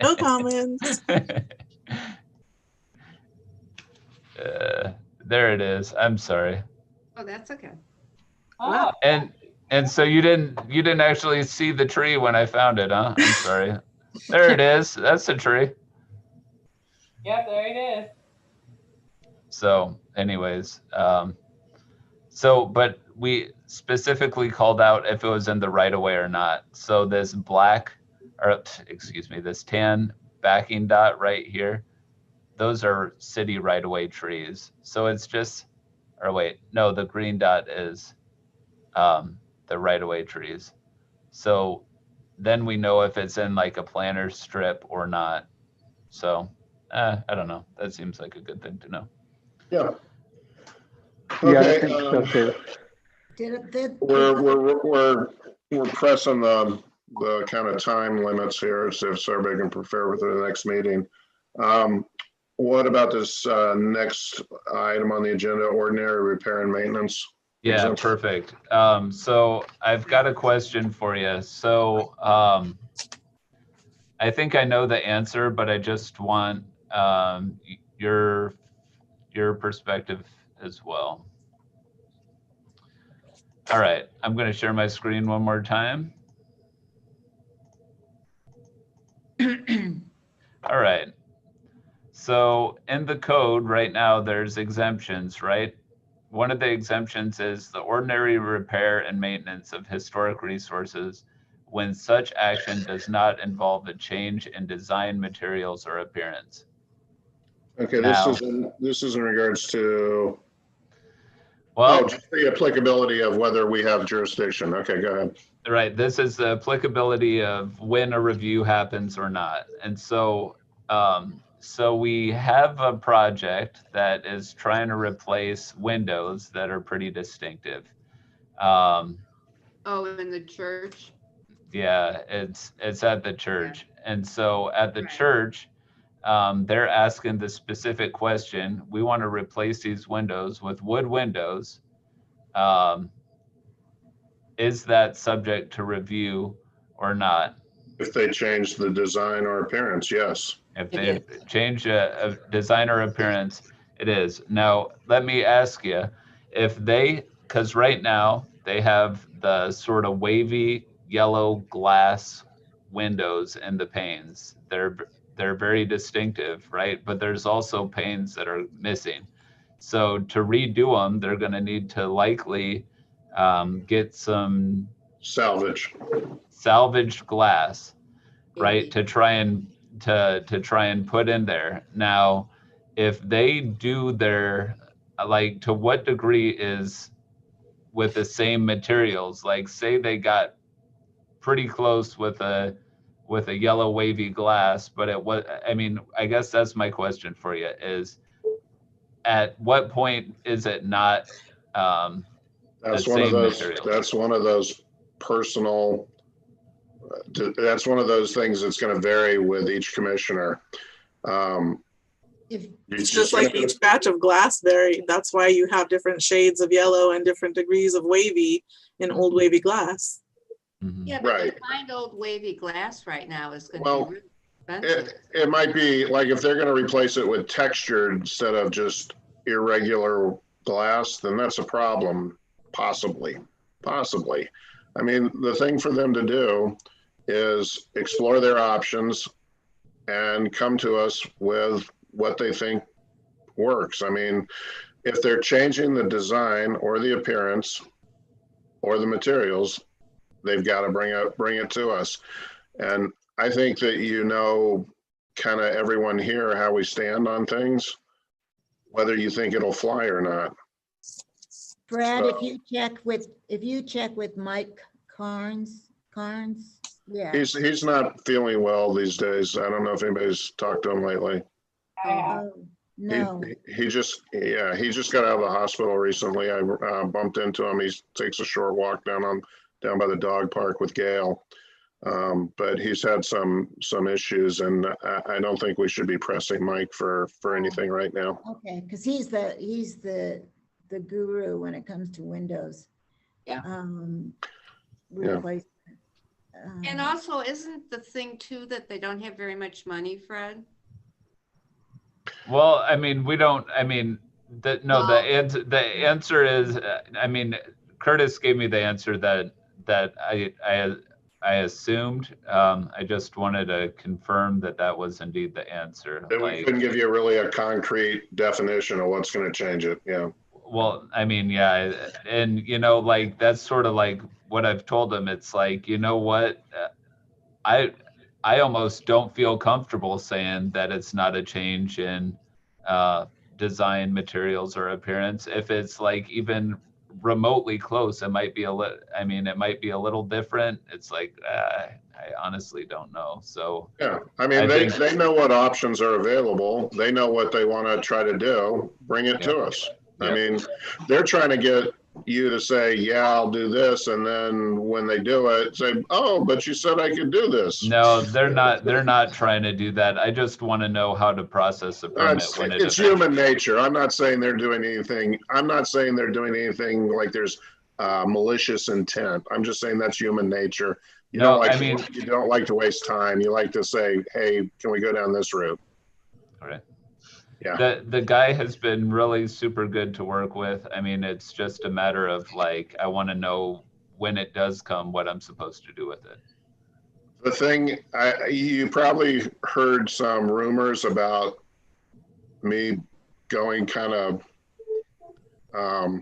No comments. There it is. I'm sorry. Oh, that's okay. Oh, And so you didn't actually see the tree when I found it, huh? I'm sorry. There it is. That's the tree. yep, there it is. So anyways, but we specifically called out if it was in the right of way or not. So this this tan backing dot right here, those are city right of way trees. So it's just, or wait, no, the green dot is the right of way trees. So then we know if it's in like a planter strip or not. So I don't know. That seems like a good thing to know. Yeah. Yeah, I Okay, think so too. we're pressing the kind of time limits here, so if everybody can prepare with the next meeting. What about this next item on the agenda, ordinary repair and maintenance? Yeah, Exemption. perfect. So I've got a question for you. So I think I know the answer, but I just want your perspective as well. All right, I'm going to share my screen one more time. All right. So in the code right now, there's exemptions, right? One of the exemptions is the ordinary repair and maintenance of historic resources when such action does not involve a change in design, materials, or appearance. Okay, this is in regards to, Well, just the applicability of whether we have jurisdiction. Okay, go ahead. right, this is the applicability of when a review happens or not. And so, so we have a project that is trying to replace windows that are pretty distinctive. Oh, in the church? Yeah, it's at the church. And so at the Right. church, they're asking the specific question, we want to replace these windows with wood windows. Is that subject to review or not? If they change the design or appearance, yes. If It they change a design or appearance, it is. Now, let me ask you, if they, because right now they have the sort of wavy yellow glass windows in the panes. They're very distinctive, right? But there's also panes that are missing. So to redo them, they're going to need to likely get some salvaged glass, right, to try and put in there. Now, if they do their, like, to what degree is with the same materials, like say they got pretty close with a yellow wavy glass, but it was, I mean, I guess that's my question for you is, at what point is it not that's one of those materials? That's one of those personal, that's one of those things that's going to vary with each commissioner. It's just like each batch of glass vary. That's why you have different shades of yellow and different degrees of wavy in old wavy glass. Yeah, but right. to find old wavy glass right now is going to be really expensive. It might be like if they're going to replace it with textured instead of just irregular glass, then that's a problem, possibly. I mean, the thing for them to do is explore their options and come to us with what they think works. I mean, if they're changing the design or the appearance or the materials, they've got to bring it to us. And I think that, you know, kind of everyone here, how we stand on things, whether you think it'll fly or not. Brad, So, if you check with Mike Carnes, yeah. He's not feeling well these days. I don't know if anybody's talked to him lately. Oh, no. He just got out of the hospital recently. I bumped into him. He takes a short walk down by the dog park with Gail. But he's had some issues, and I don't think we should be pressing Mike for anything right now. Okay, because he's the guru when it comes to windows. Yeah. Replacement. And also, isn't the thing too that they don't have very much money, Fred? Well, I mean, the answer is, I mean, Curtis gave me the answer that I assumed. I just wanted to confirm that was indeed the answer. But we couldn't give you really a concrete definition of what's going to change it. Yeah. Well, I mean, yeah, and you know, like that's sort of like what I've told them. It's like, you know what, I almost don't feel comfortable saying that it's not a change in design, materials, or appearance. If it's like even remotely close, it might be a little different. It's like I honestly don't know. So yeah, I mean, they know what options are available. They know what they want to try to do. Bring it to us. I mean, they're trying to get you to say, yeah, I'll do this, and then when they do it, say, oh, but you said I could do this. No, they're not trying to do that. I just want to know how to process a permit when it's human nature. I'm not saying they're doing anything. I'm not saying they're doing anything like there's malicious intent. I'm just saying that's human nature. You don't like to waste time. You like to say, hey, can we go down this route? All right. Yeah. The guy has been really super good to work with. I mean, it's just a matter of like, I want to know when it does come, what I'm supposed to do with it. The thing, you probably heard some rumors about me going kind of off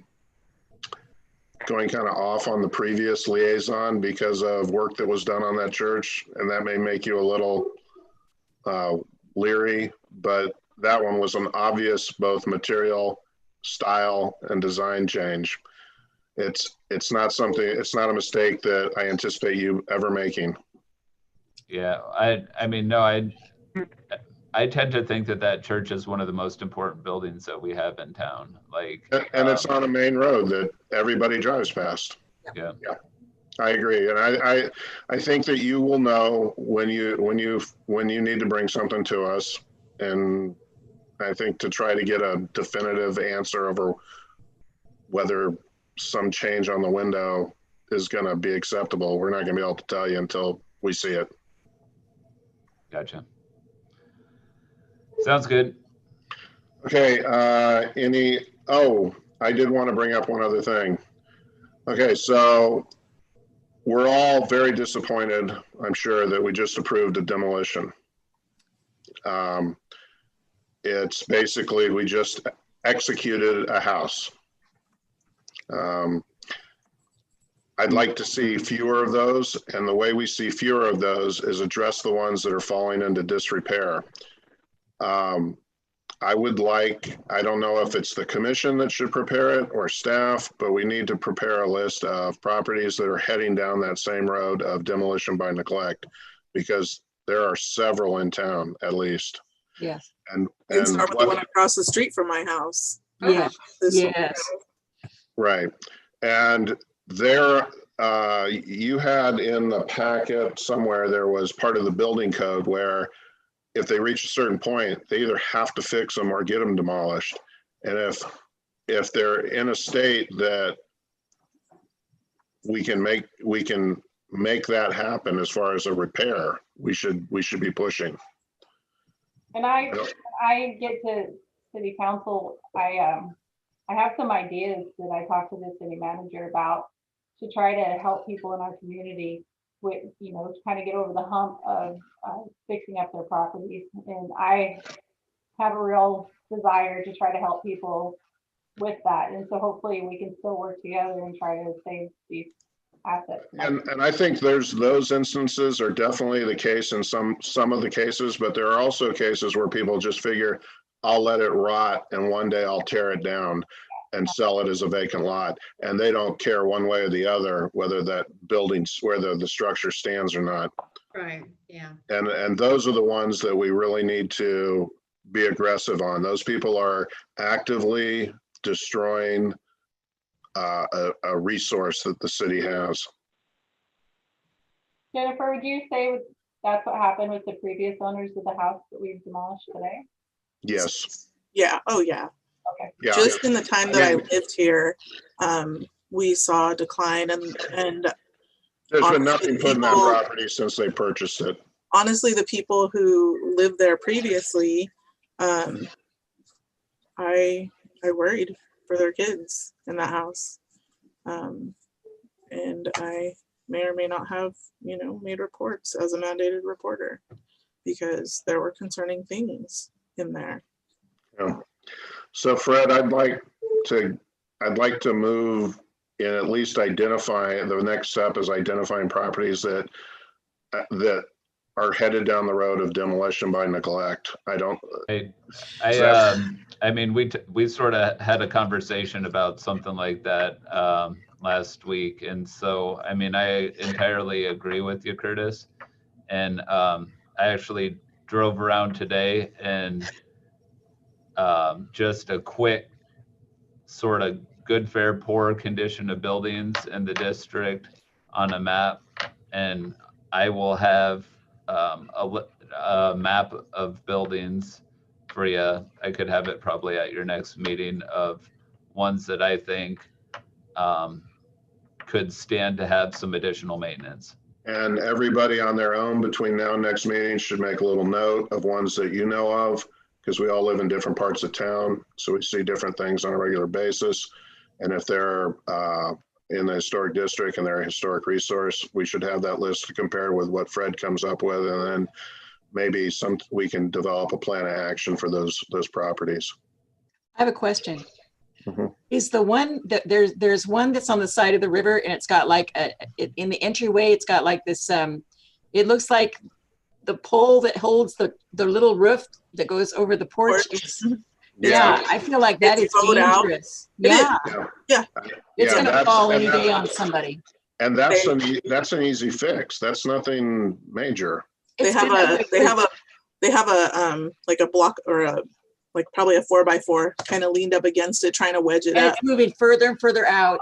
on the previous liaison because of work that was done on that church, and that may make you a little leery, but that one was an obvious both material, style, and design change. It's not a mistake that I anticipate you ever making. Yeah, I tend to think that church is one of the most important buildings that we have in town. Like, and it's on a main road that everybody drives past. Yeah. I agree. And I think that you will know when you need to bring something to us. And I think to try to get a definitive answer over whether some change on the window is going to be acceptable, we're not going to be able to tell you until we see it. Gotcha. Sounds good. Okay. I did want to bring up one other thing. Okay. So we're all very disappointed, I'm sure, that we just approved a demolition. It's basically, we just executed a house. I'd like to see fewer of those, and the way we see fewer of those is address the ones that are falling into disrepair. I don't know if it's the commission that should prepare it or staff, but we need to prepare a list of properties that are heading down that same road of demolition by neglect, because there are several in town at least. Yes. And start with the one across the street from my house. Yes. Yes. Right. And there, you had in the packet somewhere, there was part of the building code where if they reach a certain point, they either have to fix them or get them demolished. And if they're in a state that we can make that happen as far as a repair, we should be pushing. And I get to city council, I have some ideas that I talked to the city manager about to try to help people in our community with, to kind of get over the hump of fixing up their properties. And I have a real desire to try to help people with that. And so hopefully we can still work together and try to save these assets. And I think those instances are definitely the case in some of the cases, but there are also cases where people just figure, I'll let it rot and one day I'll tear it down and sell it as a vacant lot. And they don't care one way or the other whether that building's, whether the structure stands or not. Right, yeah. And those are the ones that we really need to be aggressive on. Those people are actively destroying a resource that the city has. Jennifer, would you say that's what happened with the previous owners of the house that we've demolished today? Yes. Yeah. Oh, yeah. Okay. Yeah. Just in the time that I lived here, we saw a decline, and there's been nothing put in that property since they purchased it. Honestly, the people who lived there previously, I worried for their kids in that house, and I may or may not have, made reports as a mandated reporter because there were concerning things in there. Yeah. So Fred, I'd like to move in at least identify, the next step is identifying properties that are headed down the road of demolition by neglect. I mean, we sort of had a conversation about something like that last week. And so, I mean, I entirely agree with you, Curtis. And I actually drove around today and just a quick sort of good, fair, poor condition of buildings in the district on a map. And I will have a map of buildings for you. I could have it probably at your next meeting of ones that I think could stand to have some additional maintenance. And everybody on their own between now and next meeting should make a little note of ones that you know of, because we all live in different parts of town. So we see different things on a regular basis. And if they're in the historic district and they're a historic resource, we should have that list to compare with what Fred comes up with. And then maybe we can develop a plan of action for those properties. I have a question. Mm-hmm. Is the one that there's one that's on the side of the river and it's got like in the entryway, it's got like this, it looks like the pole that holds the little roof that goes over the porch. Yeah, I feel like that is dangerous. Yeah. It's going to fall any day on somebody. And that's an easy fix. That's nothing major. They have a like a block or probably a 4x4 kind of leaned up against it, trying to wedge it up. It's moving further and further out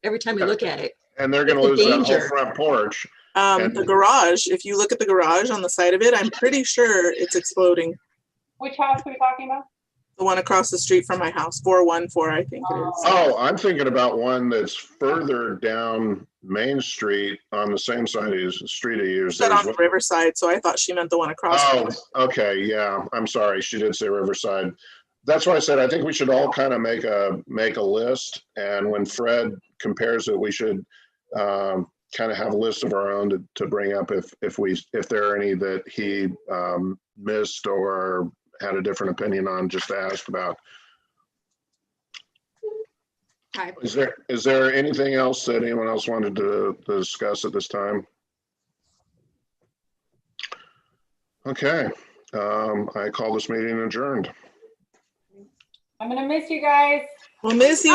every time you look at it. and they're gonna It's a lose that whole danger. front porch. And- The garage, if you look at the garage on the side of it, I'm pretty sure it's exploding. Which house are we talking about? The one across the street from my house, 414, I think it is. Oh, I'm thinking about one that's further down Main Street on the same side of the street I use. Said on There's the Riverside, so I thought she meant the one across. Oh, okay, yeah, I'm sorry, she did say Riverside. That's why I said, I think we should all kind of make a list, and when Fred compares it, we should kind of have a list of our own to bring up if there are any that he missed or had a different opinion on, just to ask about. Okay. Is there anything else that anyone else wanted to discuss at this time? Okay, I call this meeting adjourned. I'm gonna miss you guys. We'll miss you.